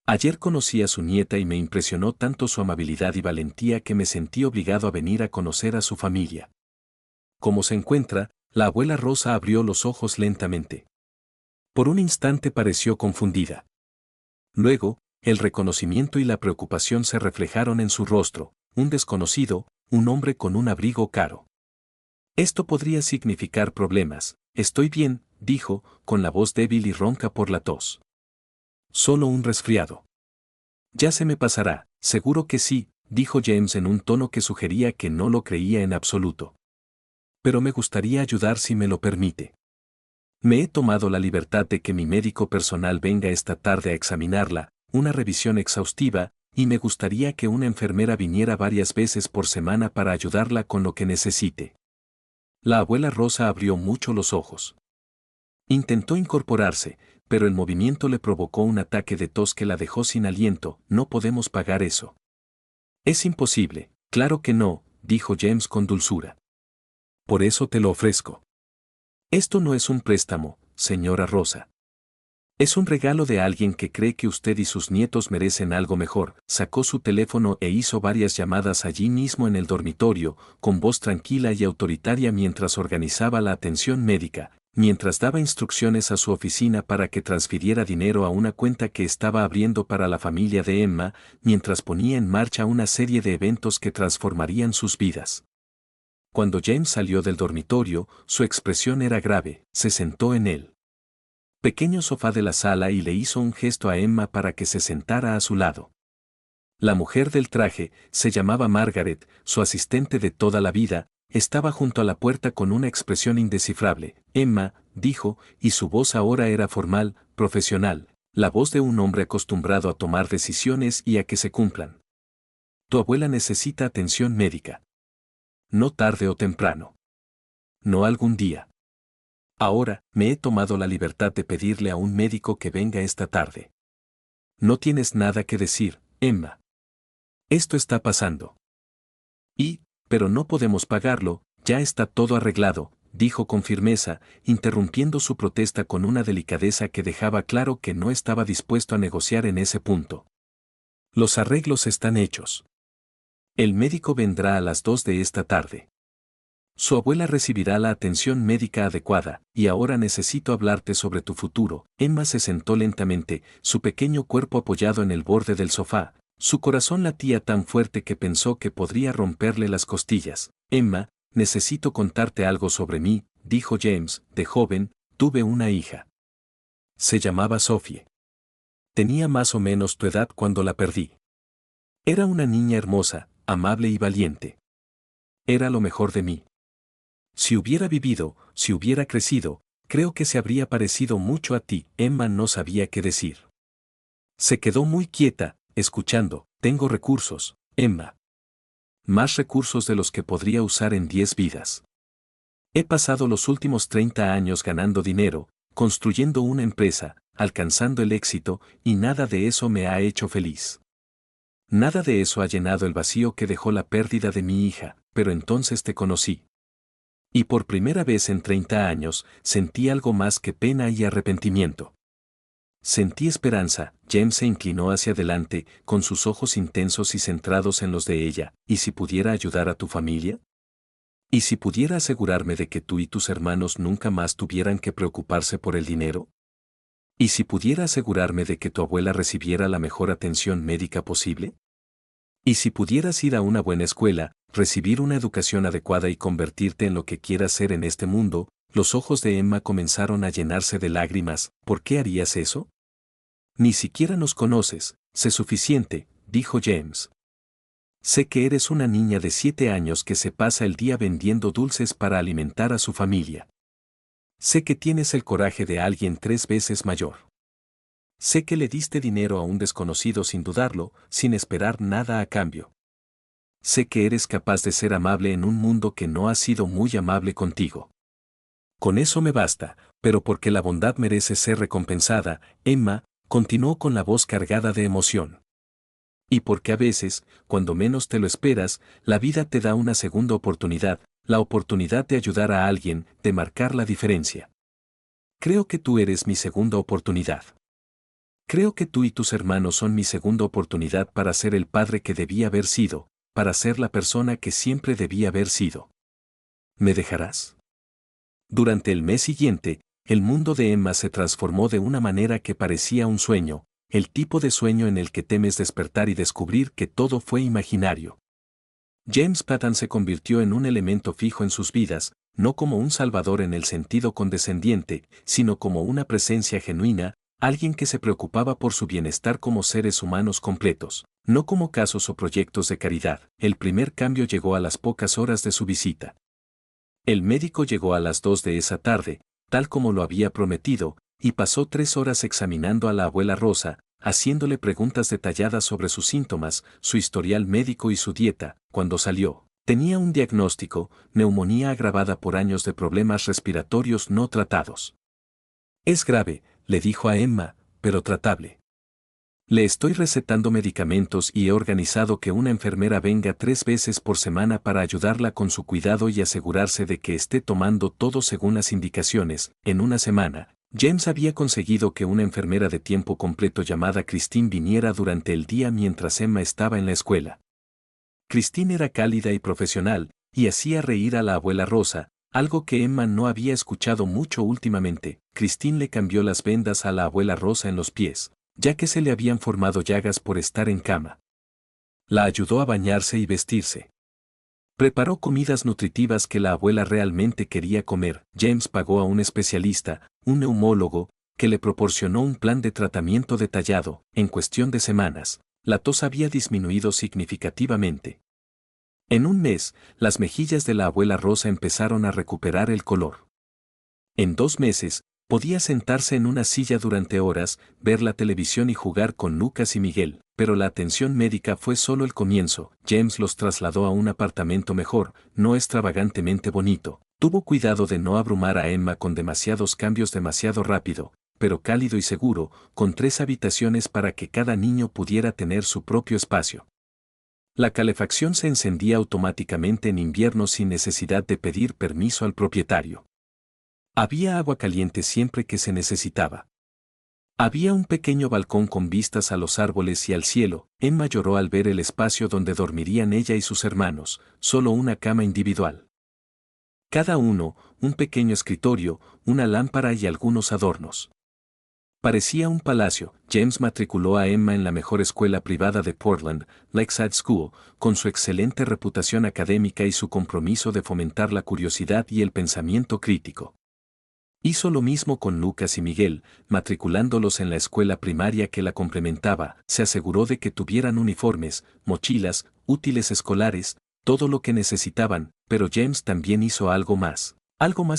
Ayer conocí a su nieta y me impresionó tanto su amabilidad y valentía que me sentí obligado a venir a conocer a su familia. ¿Cómo se encuentra? La abuela Rosa abrió los ojos lentamente. Por un instante pareció confundida. Luego, el reconocimiento y la preocupación se reflejaron en su rostro, un desconocido, un hombre con un abrigo caro. Esto podría significar problemas. Estoy bien, dijo, con la voz débil y ronca por la tos. Solo un resfriado. Ya se me pasará, seguro que sí, dijo James en un tono que sugería que no lo creía en absoluto. Pero me gustaría ayudar si me lo permite. Me he tomado la libertad de que mi médico personal venga esta tarde a examinarla, una revisión exhaustiva, y me gustaría que una enfermera viniera varias veces por semana para ayudarla con lo que necesite. La abuela Rosa abrió mucho los ojos. Intentó incorporarse, pero el movimiento le provocó un ataque de tos que la dejó sin aliento. No podemos pagar eso. Es imposible, claro que no, dijo James con dulzura. Por eso te lo ofrezco. Esto no es un préstamo, señora Rosa. Es un regalo de alguien que cree que usted y sus nietos merecen algo mejor. Sacó su teléfono e hizo varias llamadas allí mismo en el dormitorio, con voz tranquila y autoritaria mientras organizaba la atención médica, mientras daba instrucciones a su oficina para que transfiriera dinero a una cuenta que estaba abriendo para la familia de Emma, mientras ponía en marcha una serie de eventos que transformarían sus vidas. Cuando James salió del dormitorio, su expresión era grave. Se sentó en el pequeño sofá de la sala y le hizo un gesto a Emma para que se sentara a su lado. La mujer del traje, se llamaba Margaret, su asistente de toda la vida, estaba junto a la puerta con una expresión indescifrable. Emma, dijo, y su voz ahora era formal, profesional, la voz de un hombre acostumbrado a tomar decisiones y a que se cumplan. Tu abuela necesita atención médica. No tarde o temprano. No algún día. Ahora, me he tomado la libertad de pedirle a un médico que venga esta tarde. No tienes nada que decir, Emma. Esto está pasando. Pero no podemos pagarlo, ya está todo arreglado, dijo con firmeza, interrumpiendo su protesta con una delicadeza que dejaba claro que no estaba dispuesto a negociar en ese punto. Los arreglos están hechos. El médico vendrá a las 2 de esta tarde. Su abuela recibirá la atención médica adecuada, y ahora necesito hablarte sobre tu futuro. Emma se sentó lentamente, su pequeño cuerpo apoyado en el borde del sofá, su corazón latía tan fuerte que pensó que podría romperle las costillas. Emma, necesito contarte algo sobre mí, dijo James. De joven, tuve una hija. Se llamaba Sophie. Tenía más o menos tu edad cuando la perdí. Era una niña hermosa, amable y valiente. Era lo mejor de mí. Si hubiera vivido, si hubiera crecido, creo que se habría parecido mucho a ti. Emma no sabía qué decir. Se quedó muy quieta, escuchando. Tengo recursos, Emma. Más recursos de los que podría usar en 10 vidas. He pasado los últimos 30 años ganando dinero, construyendo una empresa, alcanzando el éxito, y nada de eso me ha hecho feliz. Nada de eso ha llenado el vacío que dejó la pérdida de mi hija, pero entonces te conocí. Y por primera vez en 30 años, sentí algo más que pena y arrepentimiento. Sentí esperanza. James se inclinó hacia adelante, con sus ojos intensos y centrados en los de ella. ¿Y si pudiera ayudar a tu familia? ¿Y si pudiera asegurarme de que tú y tus hermanos nunca más tuvieran que preocuparse por el dinero? ¿Y si pudiera asegurarme de que tu abuela recibiera la mejor atención médica posible? ¿Y si pudieras ir a una buena escuela, recibir una educación adecuada y convertirte en lo que quieras ser en este mundo? Los ojos de Emma comenzaron a llenarse de lágrimas. ¿Por qué harías eso? Ni siquiera nos conoces. Sé suficiente, dijo James. Sé que eres una niña de 7 años que se pasa el día vendiendo dulces para alimentar a su familia. Sé que tienes el coraje de alguien 3 veces mayor. Sé que le diste dinero a un desconocido sin dudarlo, sin esperar nada a cambio. Sé que eres capaz de ser amable en un mundo que no ha sido muy amable contigo. Con eso me basta, pero porque la bondad merece ser recompensada, Emma, continuó con la voz cargada de emoción. Y porque a veces, cuando menos te lo esperas, la vida te da una segunda oportunidad, la oportunidad de ayudar a alguien, de marcar la diferencia. Creo que tú eres mi segunda oportunidad. Creo que tú y tus hermanos son mi segunda oportunidad para ser el padre que debía haber sido, para ser la persona que siempre debía haber sido. ¿Me dejarás? Durante el mes siguiente, el mundo de Emma se transformó de una manera que parecía un sueño, el tipo de sueño en el que temes despertar y descubrir que todo fue imaginario. James Patton se convirtió en un elemento fijo en sus vidas, no como un salvador en el sentido condescendiente, sino como una presencia genuina, alguien que se preocupaba por su bienestar como seres humanos completos, no como casos o proyectos de caridad. El primer cambio llegó a las pocas horas de su visita. El médico llegó a las 2 de esa tarde, tal como lo había prometido, y pasó 3 horas examinando a la abuela Rosa, haciéndole preguntas detalladas sobre sus síntomas, su historial médico y su dieta. Cuando salió, tenía un diagnóstico: neumonía agravada por años de problemas respiratorios no tratados. Es grave, le dijo a Emma, pero tratable. Le estoy recetando medicamentos y he organizado que una enfermera venga 3 veces por semana para ayudarla con su cuidado y asegurarse de que esté tomando todo según las indicaciones. En una semana, James había conseguido que una enfermera de tiempo completo llamada Christine viniera durante el día mientras Emma estaba en la escuela. Christine era cálida y profesional, y hacía reír a la abuela Rosa, algo que Emma no había escuchado mucho últimamente. Christine le cambió las vendas a la abuela Rosa en los pies, ya que se le habían formado llagas por estar en cama. La ayudó a bañarse y vestirse. Preparó comidas nutritivas que la abuela realmente quería comer. James pagó a un especialista, un neumólogo, que le proporcionó un plan de tratamiento detallado. En cuestión de semanas, la tos había disminuido significativamente. En un mes, las mejillas de la abuela Rosa empezaron a recuperar el color. En 2 meses, podía sentarse en una silla durante horas, ver la televisión y jugar con Lucas y Miguel, pero la atención médica fue solo el comienzo. James los trasladó a un apartamento mejor, no extravagantemente bonito. Tuvo cuidado de no abrumar a Emma con demasiados cambios demasiado rápido, pero cálido y seguro, con 3 habitaciones para que cada niño pudiera tener su propio espacio. La calefacción se encendía automáticamente en invierno sin necesidad de pedir permiso al propietario. Había agua caliente siempre que se necesitaba. Había un pequeño balcón con vistas a los árboles y al cielo. Emma lloró al ver el espacio donde dormirían ella y sus hermanos, solo una cama individual. Cada uno, un pequeño escritorio, una lámpara y algunos adornos. Parecía un palacio. James matriculó a Emma en la mejor escuela privada de Portland, Lakeside School, con su excelente reputación académica y su compromiso de fomentar la curiosidad y el pensamiento crítico. Hizo lo mismo con Lucas y Miguel, matriculándolos en la escuela primaria que la complementaba. Se aseguró de que tuvieran uniformes, mochilas, útiles escolares, todo lo que necesitaban, pero James también hizo algo más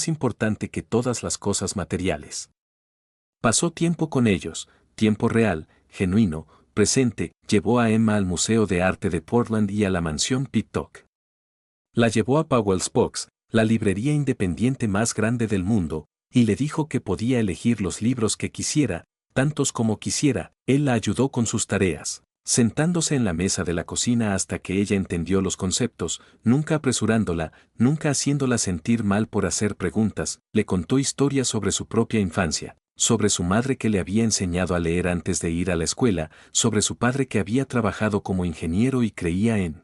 importante que todas las cosas materiales. Pasó tiempo con ellos, tiempo real, genuino, presente. Llevó a Emma al Museo de Arte de Portland y a la mansión Pittock. La llevó a Powell's Books, la librería independiente más grande del mundo, y le dijo que podía elegir los libros que quisiera, tantos como quisiera. Él la ayudó con sus tareas, sentándose en la mesa de la cocina hasta que ella entendió los conceptos, nunca apresurándola, nunca haciéndola sentir mal por hacer preguntas. Le contó historias sobre su propia infancia, sobre su madre que le había enseñado a leer antes de ir a la escuela, sobre su padre que había trabajado como ingeniero y creía en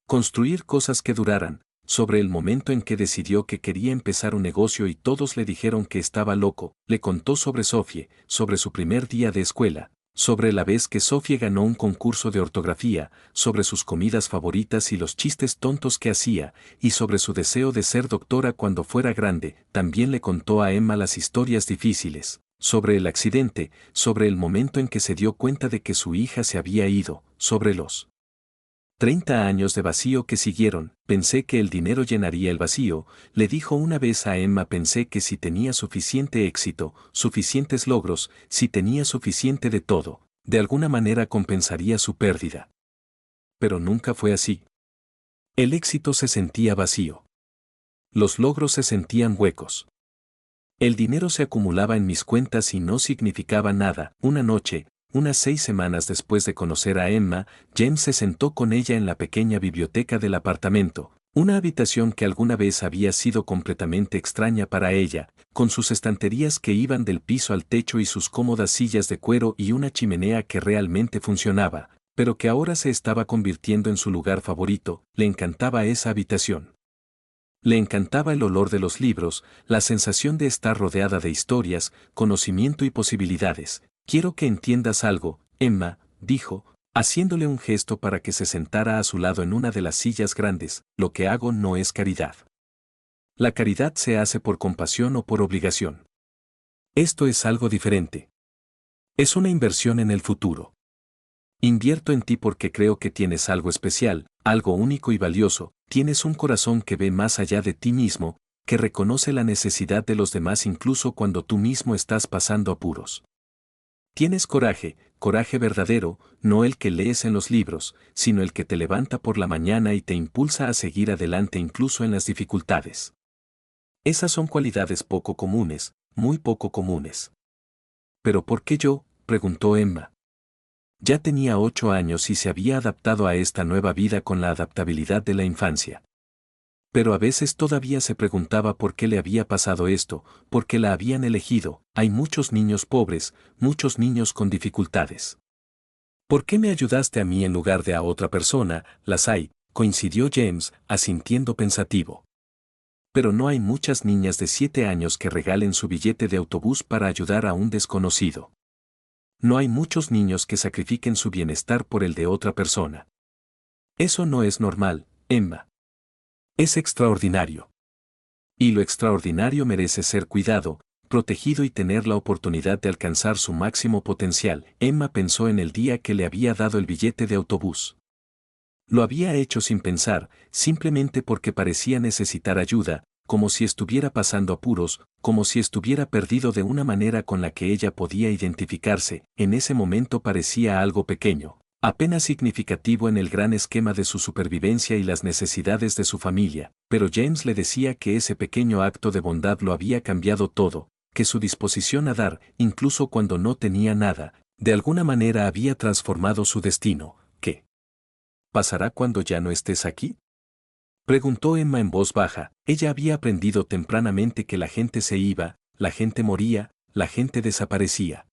construir cosas que duraran, sobre el momento en que decidió que quería empezar un negocio y todos le dijeron que estaba loco. Le contó sobre Sophie, sobre su primer día de escuela, sobre la vez que Sophie ganó un concurso de ortografía, sobre sus comidas favoritas y los chistes tontos que hacía, y sobre su deseo de ser doctora cuando fuera grande. También le contó a Emma las historias difíciles, sobre el accidente, sobre el momento en que se dio cuenta de que su hija se había ido, sobre los 30 años de vacío que siguieron. Pensé que el dinero llenaría el vacío, le dijo una vez a Emma. Pensé que si tenía suficiente éxito, suficientes logros, si tenía suficiente de todo, de alguna manera compensaría su pérdida. Pero nunca fue así. El éxito se sentía vacío. Los logros se sentían huecos. El dinero se acumulaba en mis cuentas y no significaba nada. Una noche, unas 6 semanas después de conocer a Emma, James se sentó con ella en la pequeña biblioteca del apartamento. Una habitación que alguna vez había sido completamente extraña para ella, con sus estanterías que iban del piso al techo y sus cómodas sillas de cuero y una chimenea que realmente funcionaba, pero que ahora se estaba convirtiendo en su lugar favorito. Le encantaba esa habitación. Le encantaba el olor de los libros, la sensación de estar rodeada de historias, conocimiento y posibilidades. Quiero que entiendas algo, Emma, dijo, haciéndole un gesto para que se sentara a su lado en una de las sillas grandes. Lo que hago no es caridad. La caridad se hace por compasión o por obligación. Esto es algo diferente. Es una inversión en el futuro. Invierto en ti porque creo que tienes algo especial, algo único y valioso. Tienes un corazón que ve más allá de ti mismo, que reconoce la necesidad de los demás incluso cuando tú mismo estás pasando apuros. Tienes coraje, coraje verdadero, no el que lees en los libros, sino el que te levanta por la mañana y te impulsa a seguir adelante incluso en las dificultades. Esas son cualidades poco comunes, muy poco comunes. ¿Pero por qué yo?, preguntó Emma. Ya tenía 8 años y se había adaptado a esta nueva vida con la adaptabilidad de la infancia. Pero a veces todavía se preguntaba por qué le había pasado esto, por qué la habían elegido. Hay muchos niños pobres, muchos niños con dificultades. ¿Por qué me ayudaste a mí en lugar de a otra persona? Las hay, coincidió James, asintiendo pensativo. Pero no hay muchas niñas de 7 años que regalen su billete de autobús para ayudar a un desconocido. No hay muchos niños que sacrifiquen su bienestar por el de otra persona. Eso no es normal, Emma. Es extraordinario. Y lo extraordinario merece ser cuidado, protegido y tener la oportunidad de alcanzar su máximo potencial. Emma pensó en el día que le había dado el billete de autobús. Lo había hecho sin pensar, simplemente porque parecía necesitar ayuda, como si estuviera pasando apuros, como si estuviera perdido de una manera con la que ella podía identificarse. En ese momento parecía algo pequeño, apenas significativo en el gran esquema de su supervivencia y las necesidades de su familia, pero James le decía que ese pequeño acto de bondad lo había cambiado todo, que su disposición a dar, incluso cuando no tenía nada, de alguna manera había transformado su destino. ¿Qué pasará cuando ya no estés aquí?, preguntó Emma en voz baja. Ella había aprendido tempranamente que la gente se iba, la gente moría, la gente desaparecía.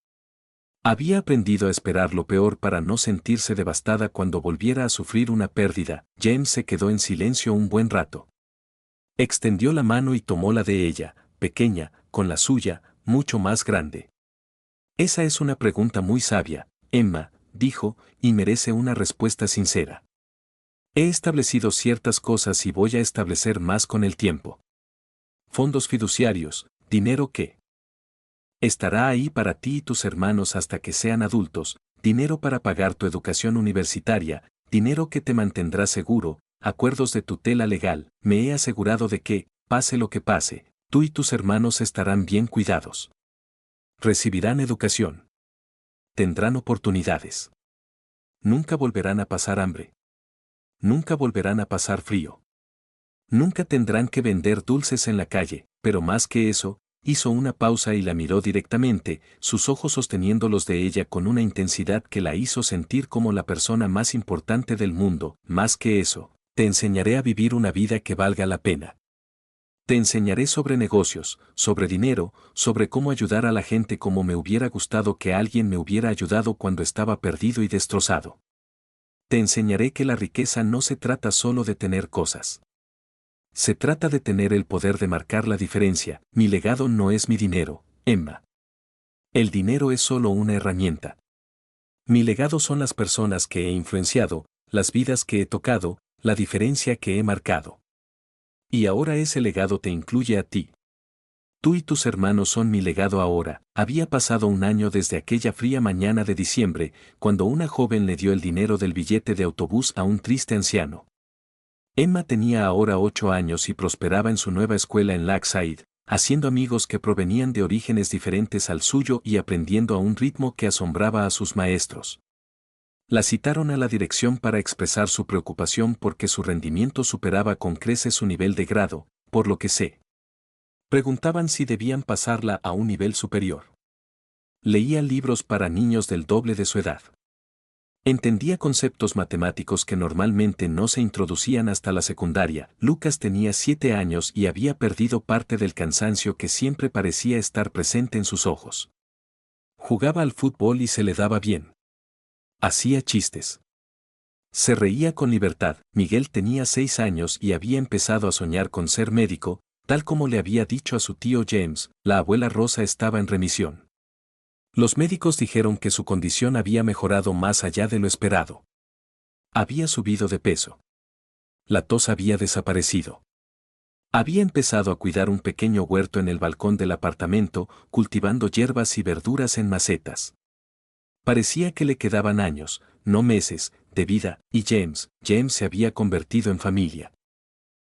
Había aprendido a esperar lo peor para no sentirse devastada cuando volviera a sufrir una pérdida. James se quedó en silencio un buen rato. Extendió la mano y tomó la de ella, pequeña, con la suya, mucho más grande. Esa es una pregunta muy sabia, Emma, dijo, y merece una respuesta sincera. He establecido ciertas cosas y voy a establecer más con el tiempo. Fondos fiduciarios, dinero que estará ahí para ti y tus hermanos hasta que sean adultos, dinero para pagar tu educación universitaria, dinero que te mantendrá seguro, acuerdos de tutela legal. Me he asegurado de que, pase lo que pase, tú y tus hermanos estarán bien cuidados. Recibirán educación. Tendrán oportunidades. Nunca volverán a pasar hambre. Nunca volverán a pasar frío. Nunca tendrán que vender dulces en la calle, pero más que eso, hizo una pausa y la miró directamente, sus ojos sosteniendo los de ella con una intensidad que la hizo sentir como la persona más importante del mundo. Más que eso, te enseñaré a vivir una vida que valga la pena. Te enseñaré sobre negocios, sobre dinero, sobre cómo ayudar a la gente como me hubiera gustado que alguien me hubiera ayudado cuando estaba perdido y destrozado. Te enseñaré que la riqueza no se trata solo de tener cosas. Se trata de tener el poder de marcar la diferencia. Mi legado no es mi dinero, Emma. El dinero es solo una herramienta. Mi legado son las personas que he influenciado, las vidas que he tocado, la diferencia que he marcado. Y ahora ese legado te incluye a ti. Tú y tus hermanos son mi legado ahora. Había pasado un año desde aquella fría mañana de diciembre, cuando una joven le dio el dinero del billete de autobús a un triste anciano. Emma tenía ahora 8 años y prosperaba en su nueva escuela en Lakeside, haciendo amigos que provenían de orígenes diferentes al suyo y aprendiendo a un ritmo que asombraba a sus maestros. La citaron a la dirección para expresar su preocupación porque su rendimiento superaba con creces su nivel de grado, por lo que se preguntaban si debían pasarla a un nivel superior. Leía libros para niños del doble de su edad. Entendía conceptos matemáticos que normalmente no se introducían hasta la secundaria. Lucas tenía 7 años y había perdido parte del cansancio que siempre parecía estar presente en sus ojos. Jugaba al fútbol y se le daba bien. Hacía chistes. Se reía con libertad. Miguel tenía 6 años y había empezado a soñar con ser médico, tal como le había dicho a su tío James. La abuela Rosa estaba en remisión. Los médicos dijeron que su condición había mejorado más allá de lo esperado. Había subido de peso. La tos había desaparecido. Había empezado a cuidar un pequeño huerto en el balcón del apartamento, cultivando hierbas y verduras en macetas. Parecía que le quedaban años, no meses, de vida, y James se había convertido en familia.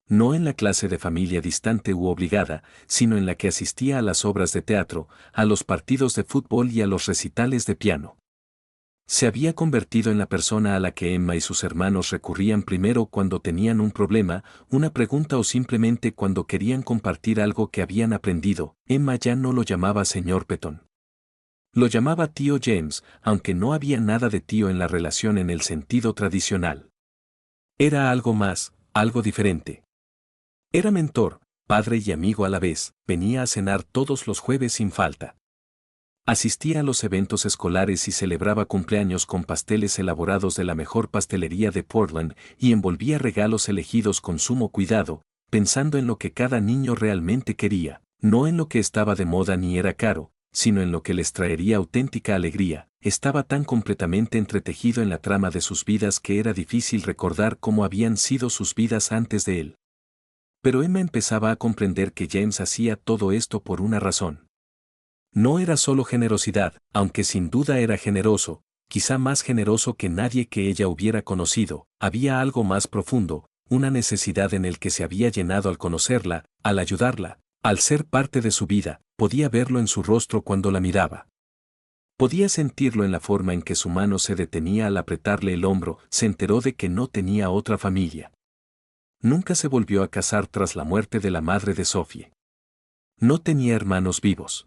No en la clase de familia distante u obligada, sino en la que asistía a las obras de teatro, a los partidos de fútbol y a los recitales de piano. Se había convertido en la persona a la que Emma y sus hermanos recurrían primero cuando tenían un problema, una pregunta o simplemente cuando querían compartir algo que habían aprendido. Emma ya no lo llamaba señor Petón. Lo llamaba tío James, aunque no había nada de tío en la relación en el sentido tradicional. Era algo más, algo diferente. Era mentor, padre y amigo a la vez. Venía a cenar todos los jueves sin falta. Asistía a los eventos escolares y celebraba cumpleaños con pasteles elaborados de la mejor pastelería de Portland y envolvía regalos elegidos con sumo cuidado, pensando en lo que cada niño realmente quería, no en lo que estaba de moda ni era caro, sino en lo que les traería auténtica alegría. Estaba tan completamente entretejido en la trama de sus vidas que era difícil recordar cómo habían sido sus vidas antes de él. Pero Emma empezaba a comprender que James hacía todo esto por una razón. No era solo generosidad, aunque sin duda era generoso, quizá más generoso que nadie que ella hubiera conocido. Había algo más profundo, una necesidad en el que se había llenado al conocerla, al ayudarla, al ser parte de su vida. Podía verlo en su rostro cuando la miraba. Podía sentirlo en la forma en que su mano se detenía al apretarle el hombro. Se enteró de que no tenía otra familia. Nunca se volvió a casar tras la muerte de la madre de Sophie. No tenía hermanos vivos.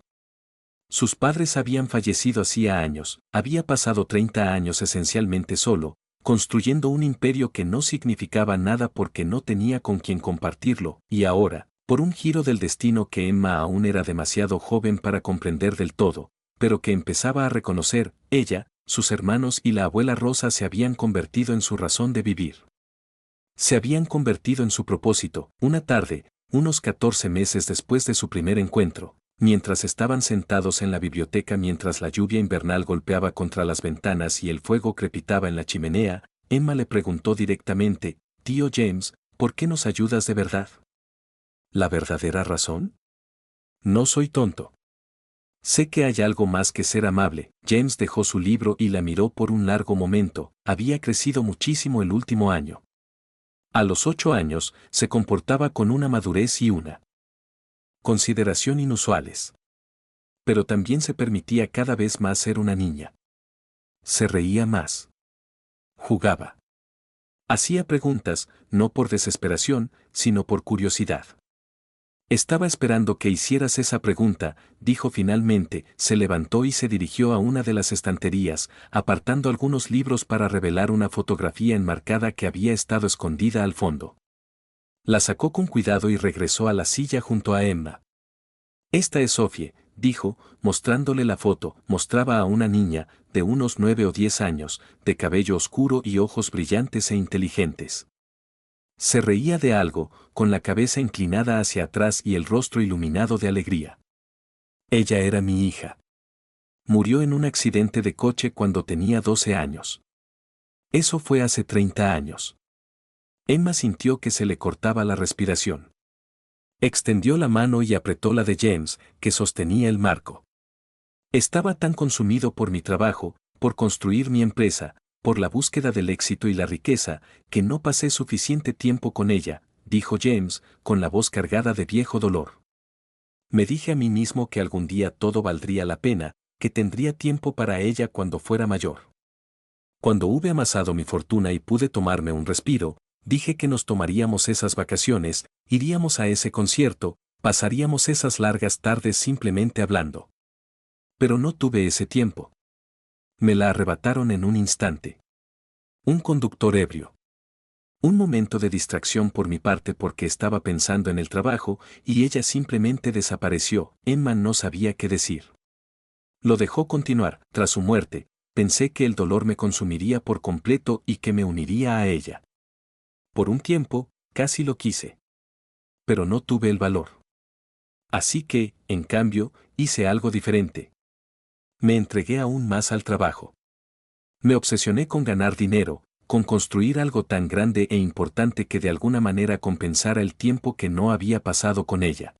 Sus padres habían fallecido hacía años. Había pasado 30 años esencialmente solo, construyendo un imperio que no significaba nada porque no tenía con quien compartirlo. Y ahora, por un giro del destino que Emma aún era demasiado joven para comprender del todo, pero que empezaba a reconocer, ella, sus hermanos y la abuela Rosa se habían convertido en su razón de vivir. Se habían convertido en su propósito. Una tarde, unos 14 meses después de su primer encuentro, mientras estaban sentados en la biblioteca mientras la lluvia invernal golpeaba contra las ventanas y el fuego crepitaba en la chimenea, Emma le preguntó directamente, «Tío James, ¿por qué nos ayudas de verdad?» ¿La verdadera razón? No soy tonto. Sé que hay algo más que ser amable. James dejó su libro y la miró por un largo momento. Había crecido muchísimo el último año. A los 8 años, se comportaba con una madurez y una consideración inusuales. Pero también se permitía cada vez más ser una niña. Se reía más. Jugaba. Hacía preguntas, no por desesperación, sino por curiosidad. Estaba esperando que hicieras esa pregunta, dijo finalmente. Se levantó y se dirigió a una de las estanterías, apartando algunos libros para revelar una fotografía enmarcada que había estado escondida al fondo. La sacó con cuidado y regresó a la silla junto a Emma. «Esta es Sophie», dijo, mostrándole la foto. Mostraba a una niña, de unos 9 o 10 años, de cabello oscuro y ojos brillantes e inteligentes. Se reía de algo, con la cabeza inclinada hacia atrás y el rostro iluminado de alegría. Ella era mi hija. Murió en un accidente de coche cuando tenía 12 años. Eso fue hace 30 años. Emma sintió que se le cortaba la respiración. Extendió la mano y apretó la de James, que sostenía el marco. Estaba tan consumido por mi trabajo, por construir mi empresa, por la búsqueda del éxito y la riqueza, que no pasé suficiente tiempo con ella, dijo James, con la voz cargada de viejo dolor. Me dije a mí mismo que algún día todo valdría la pena, que tendría tiempo para ella cuando fuera mayor. Cuando hube amasado mi fortuna y pude tomarme un respiro, dije que nos tomaríamos esas vacaciones, iríamos a ese concierto, pasaríamos esas largas tardes simplemente hablando. Pero no tuve ese tiempo. Me la arrebataron en un instante. Un conductor ebrio. Un momento de distracción por mi parte porque estaba pensando en el trabajo y ella simplemente desapareció. Emma no sabía qué decir. Lo dejó continuar. Tras su muerte, pensé que el dolor me consumiría por completo y que me uniría a ella. Por un tiempo, casi lo quise. Pero no tuve el valor. Así que, en cambio, hice algo diferente. Me entregué aún más al trabajo. Me obsesioné con ganar dinero, con construir algo tan grande e importante que de alguna manera compensara el tiempo que no había pasado con ella.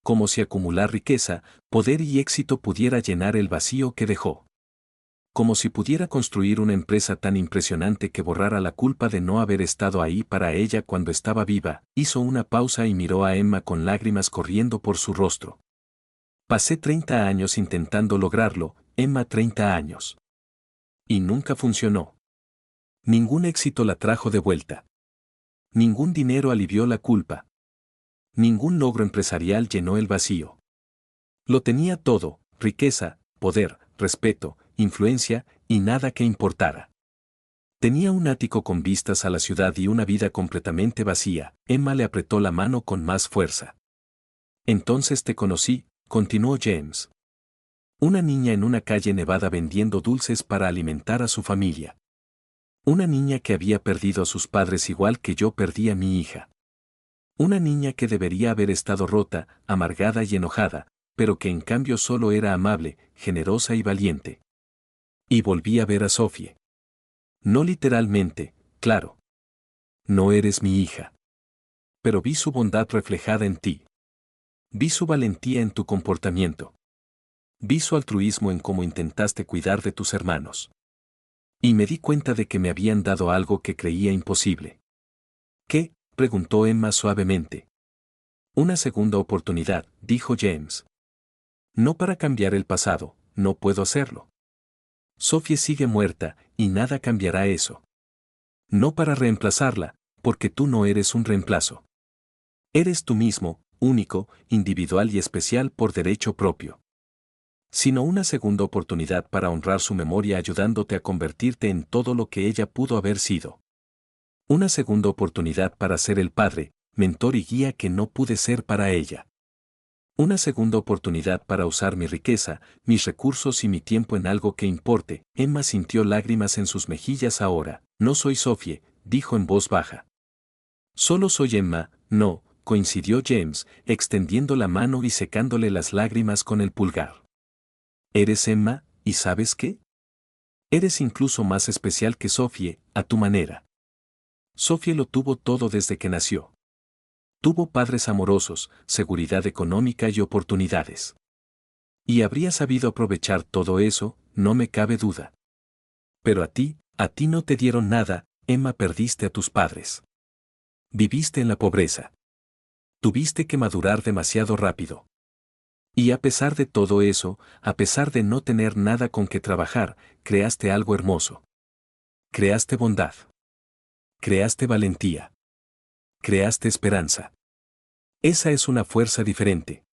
Como si acumular riqueza, poder y éxito pudiera llenar el vacío que dejó. Como si pudiera construir una empresa tan impresionante que borrara la culpa de no haber estado ahí para ella cuando estaba viva. Hizo una pausa y miró a Emma con lágrimas corriendo por su rostro. Pasé 30 años intentando lograrlo, Emma, 30 años. Y nunca funcionó. Ningún éxito la trajo de vuelta. Ningún dinero alivió la culpa. Ningún logro empresarial llenó el vacío. Lo tenía todo: riqueza, poder, respeto, influencia, y nada que importara. Tenía un ático con vistas a la ciudad y una vida completamente vacía. Emma le apretó la mano con más fuerza. Entonces te conocí, continuó James. Una niña en una calle nevada vendiendo dulces para alimentar a su familia. Una niña que había perdido a sus padres igual que yo perdí a mi hija. Una niña que debería haber estado rota, amargada y enojada, pero que en cambio solo era amable, generosa y valiente. Y volví a ver a Sophie. No literalmente, claro. No eres mi hija. Pero vi su bondad reflejada en ti. Vi su valentía en tu comportamiento. Vi su altruismo en cómo intentaste cuidar de tus hermanos. Y me di cuenta de que me habían dado algo que creía imposible. ¿Qué?, preguntó Emma suavemente. Una segunda oportunidad, dijo James. No para cambiar el pasado, no puedo hacerlo. Sophie sigue muerta, y nada cambiará eso. No para reemplazarla, porque tú no eres un reemplazo. Eres tú mismo, único, individual y especial por derecho propio. Sino una segunda oportunidad para honrar su memoria ayudándote a convertirte en todo lo que ella pudo haber sido. Una segunda oportunidad para ser el padre, mentor y guía que no pude ser para ella. Una segunda oportunidad para usar mi riqueza, mis recursos y mi tiempo en algo que importe. Emma sintió lágrimas en sus mejillas ahora. No soy Sophie, dijo en voz baja. Solo soy Emma. No, coincidió James, extendiendo la mano y secándole las lágrimas con el pulgar. Eres Emma, ¿y sabes qué? Eres incluso más especial que Sophie, a tu manera. Sophie lo tuvo todo desde que nació. Tuvo padres amorosos, seguridad económica y oportunidades. Y habría sabido aprovechar todo eso, no me cabe duda. Pero a ti no te dieron nada. Emma, perdiste a tus padres. Viviste en la pobreza. Tuviste que madurar demasiado rápido. Y a pesar de todo eso, a pesar de no tener nada con que trabajar, creaste algo hermoso. Creaste bondad. Creaste valentía. Creaste esperanza. Esa es una fuerza diferente.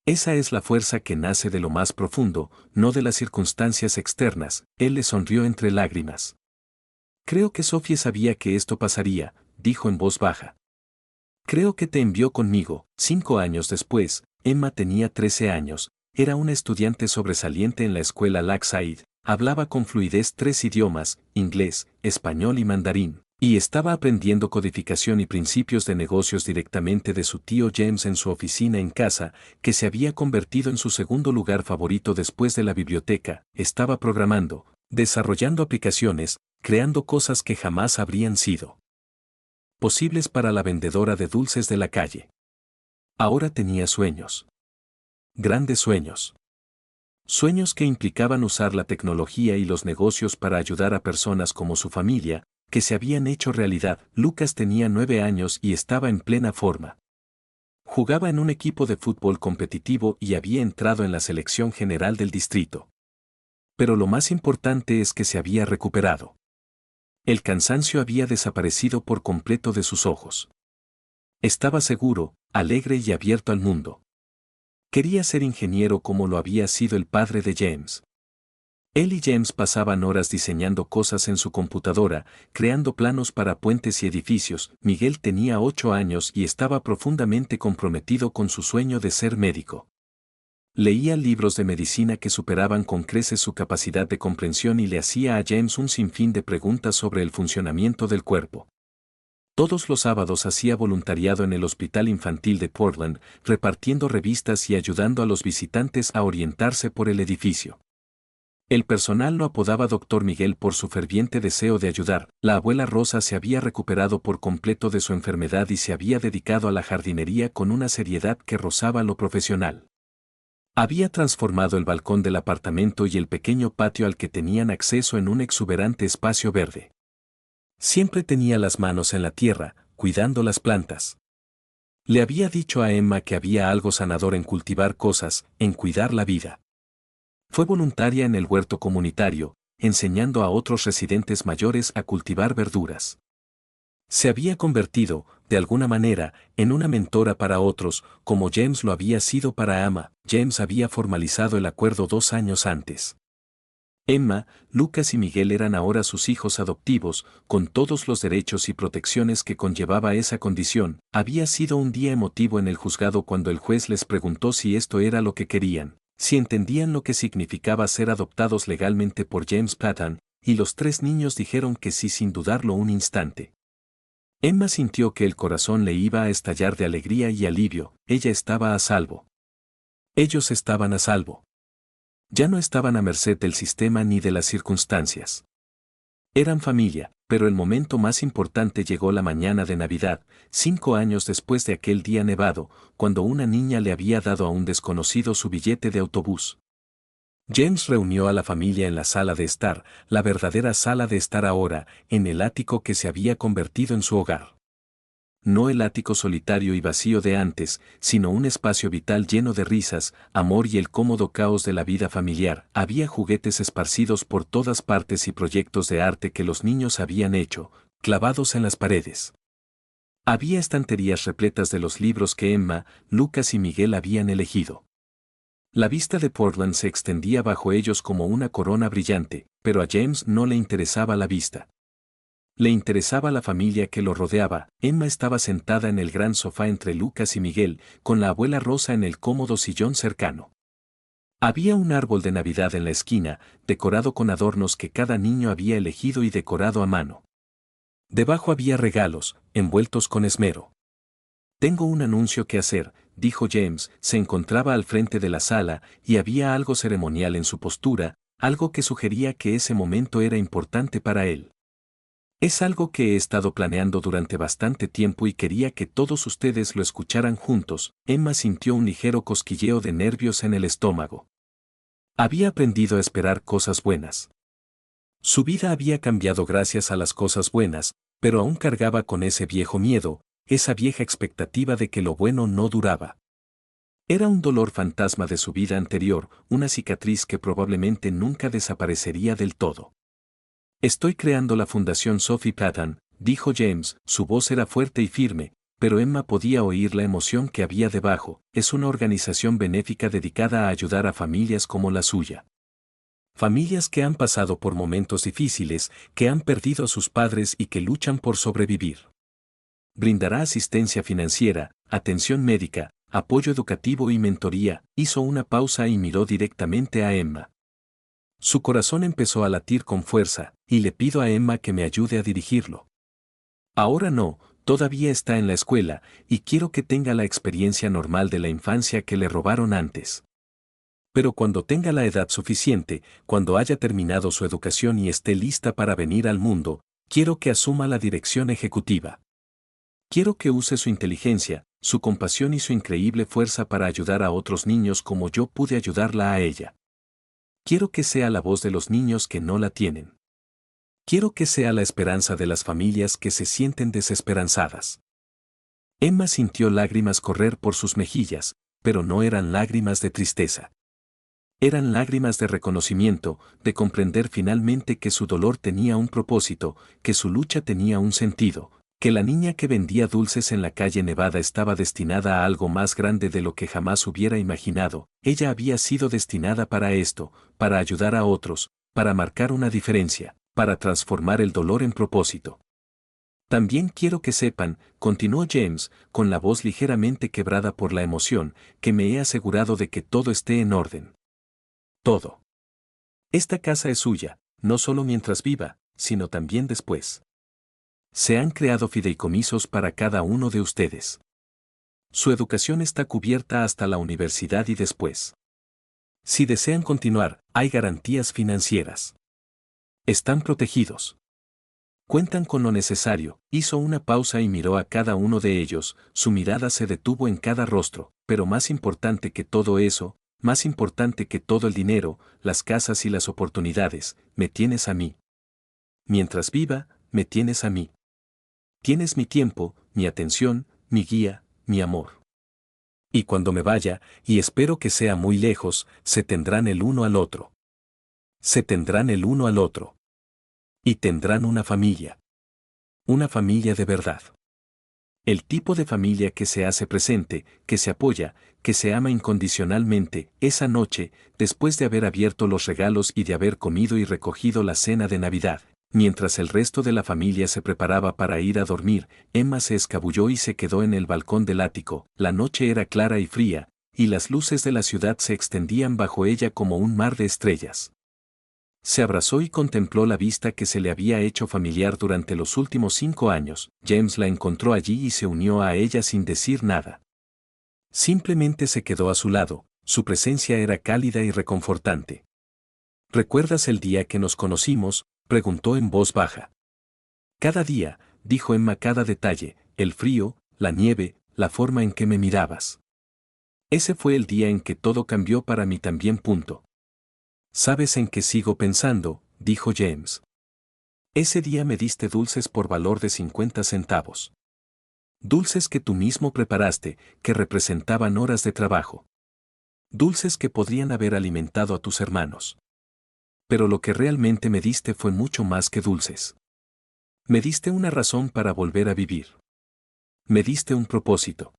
Esa es la fuerza que nace de lo más profundo, no de las circunstancias externas. Él le sonrió entre lágrimas. Creo que Sophie sabía que esto pasaría, dijo en voz baja. Creo que te envió conmigo. 5 años después, Emma tenía 13 años, era una estudiante sobresaliente en la escuela Lakeside, hablaba con fluidez 3 idiomas, inglés, español y mandarín, y estaba aprendiendo codificación y principios de negocios directamente de su tío James en su oficina en casa, que se había convertido en su segundo lugar favorito después de la biblioteca. Estaba programando, desarrollando aplicaciones, creando cosas que jamás habrían sido posibles para la vendedora de dulces de la calle. Ahora tenía sueños. Grandes sueños. Sueños que implicaban usar la tecnología y los negocios para ayudar a personas como su familia, que se habían hecho realidad. Lucas tenía 9 años y estaba en plena forma. Jugaba en un equipo de fútbol competitivo y había entrado en la selección general del distrito. Pero lo más importante es que se había recuperado. El cansancio había desaparecido por completo de sus ojos. Estaba seguro, alegre y abierto al mundo. Quería ser ingeniero como lo había sido el padre de James. Él y James pasaban horas diseñando cosas en su computadora, creando planos para puentes y edificios. Miguel tenía 8 años y estaba profundamente comprometido con su sueño de ser médico. Leía libros de medicina que superaban con creces su capacidad de comprensión y le hacía a James un sinfín de preguntas sobre el funcionamiento del cuerpo. Todos los sábados hacía voluntariado en el Hospital Infantil de Portland, repartiendo revistas y ayudando a los visitantes a orientarse por el edificio. El personal lo apodaba Dr. Miguel por su ferviente deseo de ayudar. La abuela Rosa se había recuperado por completo de su enfermedad y se había dedicado a la jardinería con una seriedad que rozaba lo profesional. Había transformado el balcón del apartamento y el pequeño patio al que tenían acceso en un exuberante espacio verde. Siempre tenía las manos en la tierra, cuidando las plantas. Le había dicho a Emma que había algo sanador en cultivar cosas, en cuidar la vida. Fue voluntaria en el huerto comunitario, enseñando a otros residentes mayores a cultivar verduras. Se había convertido, de alguna manera, en una mentora para otros, como James lo había sido para Emma. James había formalizado el acuerdo 2 años antes. Emma, Lucas y Miguel eran ahora sus hijos adoptivos, con todos los derechos y protecciones que conllevaba esa condición. Había sido un día emotivo en el juzgado cuando el juez les preguntó si esto era lo que querían, si entendían lo que significaba ser adoptados legalmente por James Patton, y los 3 niños dijeron que sí sin dudarlo un instante. Emma sintió que el corazón le iba a estallar de alegría y alivio. Ella estaba a salvo. Ellos estaban a salvo. Ya no estaban a merced del sistema ni de las circunstancias. Eran familia, pero el momento más importante llegó la mañana de Navidad, 5 años después de aquel día nevado, cuando una niña le había dado a un desconocido su billete de autobús. James reunió a la familia en la sala de estar, la verdadera sala de estar ahora, en el ático que se había convertido en su hogar. No el ático solitario y vacío de antes, sino un espacio vital lleno de risas, amor y el cómodo caos de la vida familiar. Había juguetes esparcidos por todas partes y proyectos de arte que los niños habían hecho, clavados en las paredes. Había estanterías repletas de los libros que Emma, Lucas y Miguel habían elegido. La vista de Portland se extendía bajo ellos como una corona brillante, pero a James no le interesaba la vista. Le interesaba la familia que lo rodeaba. Emma estaba sentada en el gran sofá entre Lucas y Miguel, con la abuela Rosa en el cómodo sillón cercano. Había un árbol de Navidad en la esquina, decorado con adornos que cada niño había elegido y decorado a mano. Debajo había regalos, envueltos con esmero. «Tengo un anuncio que hacer», dijo James. Se encontraba al frente de la sala, y había algo ceremonial en su postura, algo que sugería que ese momento era importante para él. «Es algo que he estado planeando durante bastante tiempo y quería que todos ustedes lo escucharan juntos». Emma sintió un ligero cosquilleo de nervios en el estómago. Había aprendido a esperar cosas buenas. Su vida había cambiado gracias a las cosas buenas, pero aún cargaba con ese viejo miedo, esa vieja expectativa de que lo bueno no duraba. Era un dolor fantasma de su vida anterior, una cicatriz que probablemente nunca desaparecería del todo. «Estoy creando la Fundación Sophie Patton», dijo James. Su voz era fuerte y firme, pero Emma podía oír la emoción que había debajo. «Es una organización benéfica dedicada a ayudar a familias como la suya. Familias que han pasado por momentos difíciles, que han perdido a sus padres y que luchan por sobrevivir. Brindará asistencia financiera, atención médica, apoyo educativo y mentoría». Hizo una pausa y miró directamente a Emma. Su corazón empezó a latir con fuerza, «y le pido a Emma que me ayude a dirigirlo. Ahora no, todavía está en la escuela, y quiero que tenga la experiencia normal de la infancia que le robaron antes. Pero cuando tenga la edad suficiente, cuando haya terminado su educación y esté lista para venir al mundo, quiero que asuma la dirección ejecutiva. Quiero que use su inteligencia, su compasión y su increíble fuerza para ayudar a otros niños como yo pude ayudarla a ella. Quiero que sea la voz de los niños que no la tienen. Quiero que sea la esperanza de las familias que se sienten desesperanzadas». Emma sintió lágrimas correr por sus mejillas, pero no eran lágrimas de tristeza. Eran lágrimas de reconocimiento, de comprender finalmente que su dolor tenía un propósito, que su lucha tenía un sentido, que la niña que vendía dulces en la calle Nevada estaba destinada a algo más grande de lo que jamás hubiera imaginado. Ella había sido destinada para esto, para ayudar a otros, para marcar una diferencia, para transformar el dolor en propósito. También quiero que sepan, continuó James, con la voz ligeramente quebrada por la emoción, que me he asegurado de que todo esté en orden. Todo. Esta casa es suya, no solo mientras viva, sino también después. Se han creado fideicomisos para cada uno de ustedes. Su educación está cubierta hasta la universidad y después. Si desean continuar, hay garantías financieras. Están protegidos. Cuentan con lo necesario. Hizo una pausa y miró a cada uno de ellos, su mirada se detuvo en cada rostro, pero más importante que todo eso, más importante que todo el dinero, las casas y las oportunidades, me tienes a mí. Mientras viva, me tienes a mí. Tienes mi tiempo, mi atención, mi guía, mi amor. Y cuando me vaya, y espero que sea muy lejos, se tendrán el uno al otro. Se tendrán el uno al otro. Y tendrán una familia. Una familia de verdad. El tipo de familia que se hace presente, que se apoya, que se ama incondicionalmente. Esa noche, después de haber abierto los regalos y de haber comido y recogido la cena de Navidad, mientras el resto de la familia se preparaba para ir a dormir, Emma se escabulló y se quedó en el balcón del ático. La noche era clara y fría, y las luces de la ciudad se extendían bajo ella como un mar de estrellas. Se abrazó y contempló la vista que se le había hecho familiar durante los últimos 5 años. James la encontró allí y se unió a ella sin decir nada. Simplemente se quedó a su lado, su presencia era cálida y reconfortante. ¿Recuerdas el día que nos conocimos?, preguntó en voz baja. Cada día, dijo Emma, cada detalle, el frío, la nieve, la forma en que me mirabas. Ese fue el día en que todo cambió para mí también. ¿Sabes en qué sigo pensando?, dijo James. Ese día me diste dulces por valor de 50 centavos. Dulces que tú mismo preparaste, que representaban horas de trabajo. Dulces que podrían haber alimentado a tus hermanos. Pero lo que realmente me diste fue mucho más que dulces. Me diste una razón para volver a vivir. Me diste un propósito.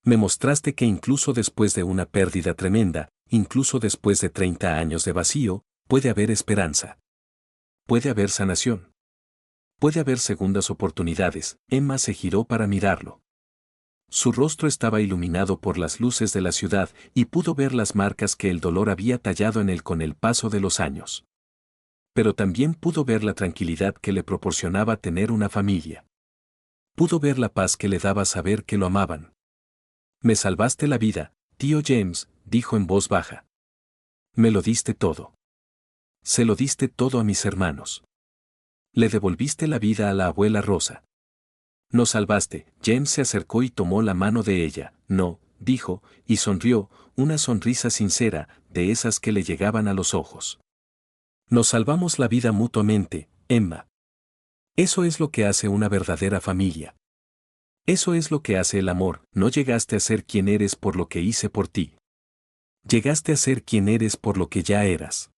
Me mostraste que incluso después de una pérdida tremenda, incluso después de 30 años de vacío, puede haber esperanza. Puede haber sanación. Puede haber segundas oportunidades. Emma se giró para mirarlo. Su rostro estaba iluminado por las luces de la ciudad y pudo ver las marcas que el dolor había tallado en él con el paso de los años. Pero también pudo ver la tranquilidad que le proporcionaba tener una familia. Pudo ver la paz que le daba saber que lo amaban. Me salvaste la vida, tío James, dijo en voz baja. Me lo diste todo. Se lo diste todo a mis hermanos. Le devolviste la vida a la abuela Rosa. Nos salvaste. James se acercó y tomó la mano de ella. No, dijo, y sonrió, una sonrisa sincera, de esas que le llegaban a los ojos. Nos salvamos la vida mutuamente, Emma. Eso es lo que hace una verdadera familia. Eso es lo que hace el amor. No llegaste a ser quien eres por lo que hice por ti. Llegaste a ser quien eres por lo que ya eras.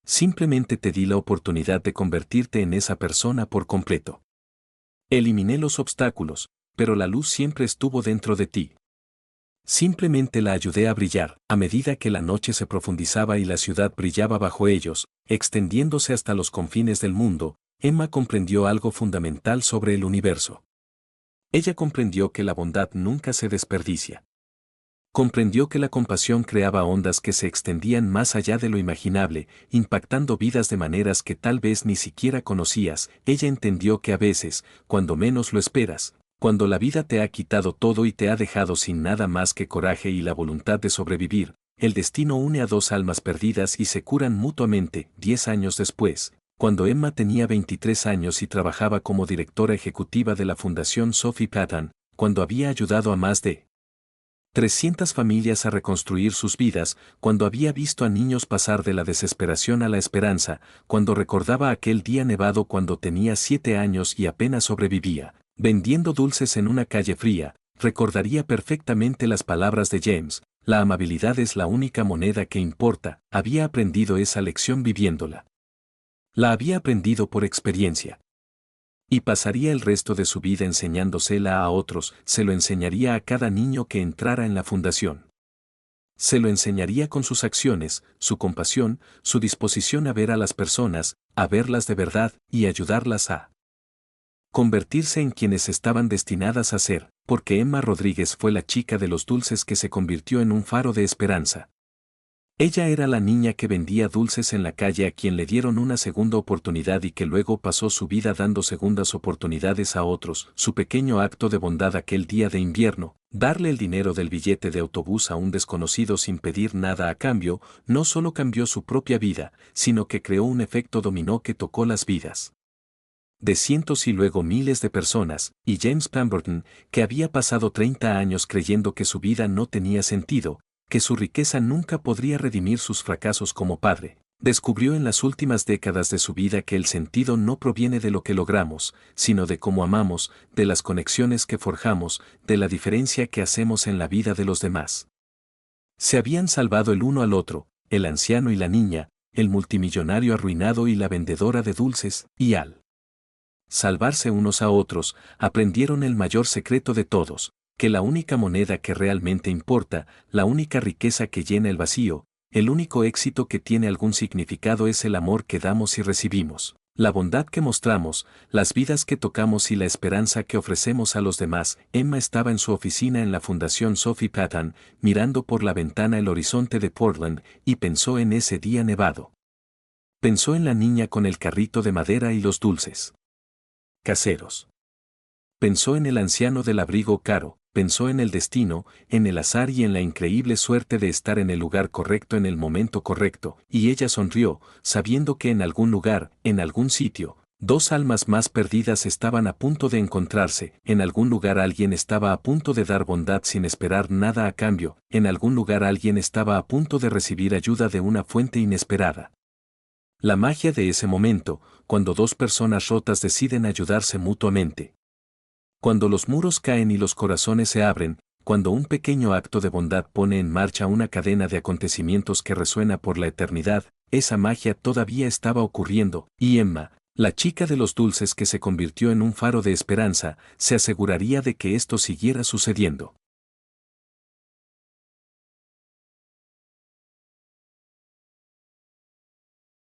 Simplemente te di la oportunidad de convertirte en esa persona por completo. Eliminé los obstáculos, pero la luz siempre estuvo dentro de ti. Simplemente la ayudé a brillar. A medida que la noche se profundizaba y la ciudad brillaba bajo ellos, extendiéndose hasta los confines del mundo, Emma comprendió algo fundamental sobre el universo. Ella comprendió que la bondad nunca se desperdicia. Comprendió que la compasión creaba ondas que se extendían más allá de lo imaginable, impactando vidas de maneras que tal vez ni siquiera conocías. Ella entendió que a veces, cuando menos lo esperas, cuando la vida te ha quitado todo y te ha dejado sin nada más que coraje y la voluntad de sobrevivir, el destino une a dos almas perdidas y se curan mutuamente. 10 años después, cuando Emma tenía 23 años y trabajaba como directora ejecutiva de la Fundación Sophie Patton, cuando había ayudado a más de 300 familias a reconstruir sus vidas, cuando había visto a niños pasar de la desesperación a la esperanza, cuando recordaba aquel día nevado cuando tenía 7 años y apenas sobrevivía, vendiendo dulces en una calle fría, recordaría perfectamente las palabras de James: la amabilidad es la única moneda que importa. Había aprendido esa lección viviéndola. La había aprendido por experiencia. Y pasaría el resto de su vida enseñándosela a otros. Se lo enseñaría a cada niño que entrara en la fundación. Se lo enseñaría con sus acciones, su compasión, su disposición a ver a las personas, a verlas de verdad y ayudarlas a convertirse en quienes estaban destinadas a ser, porque Emma Rodríguez fue la chica de los dulces que se convirtió en un faro de esperanza. Ella era la niña que vendía dulces en la calle a quien le dieron una segunda oportunidad y que luego pasó su vida dando segundas oportunidades a otros. Su pequeño acto de bondad aquel día de invierno, darle el dinero del billete de autobús a un desconocido sin pedir nada a cambio, no solo cambió su propia vida, sino que creó un efecto dominó que tocó las vidas de cientos y luego miles de personas, y James Pemberton, que había pasado 30 años creyendo que su vida no tenía sentido, que su riqueza nunca podría redimir sus fracasos como padre, descubrió en las últimas décadas de su vida que el sentido no proviene de lo que logramos, sino de cómo amamos, de las conexiones que forjamos, de la diferencia que hacemos en la vida de los demás. Se habían salvado el uno al otro, el anciano y la niña, el multimillonario arruinado y la vendedora de dulces, y al salvarse unos a otros, aprendieron el mayor secreto de todos, que la única moneda que realmente importa, la única riqueza que llena el vacío, el único éxito que tiene algún significado es el amor que damos y recibimos, la bondad que mostramos, las vidas que tocamos y la esperanza que ofrecemos a los demás. Emma estaba en su oficina en la Fundación Sophie Patton, mirando por la ventana el horizonte de Portland, y pensó en ese día nevado. Pensó en la niña con el carrito de madera y los dulces caseros. Pensó en el anciano del abrigo caro, pensó en el destino, en el azar y en la increíble suerte de estar en el lugar correcto en el momento correcto, y ella sonrió, sabiendo que en algún lugar, en algún sitio, dos almas más perdidas estaban a punto de encontrarse, en algún lugar alguien estaba a punto de dar bondad sin esperar nada a cambio, en algún lugar alguien estaba a punto de recibir ayuda de una fuente inesperada. La magia de ese momento, cuando dos personas rotas deciden ayudarse mutuamente. Cuando los muros caen y los corazones se abren, cuando un pequeño acto de bondad pone en marcha una cadena de acontecimientos que resuena por la eternidad, esa magia todavía estaba ocurriendo, y Emma, la chica de los dulces que se convirtió en un faro de esperanza, se aseguraría de que esto siguiera sucediendo.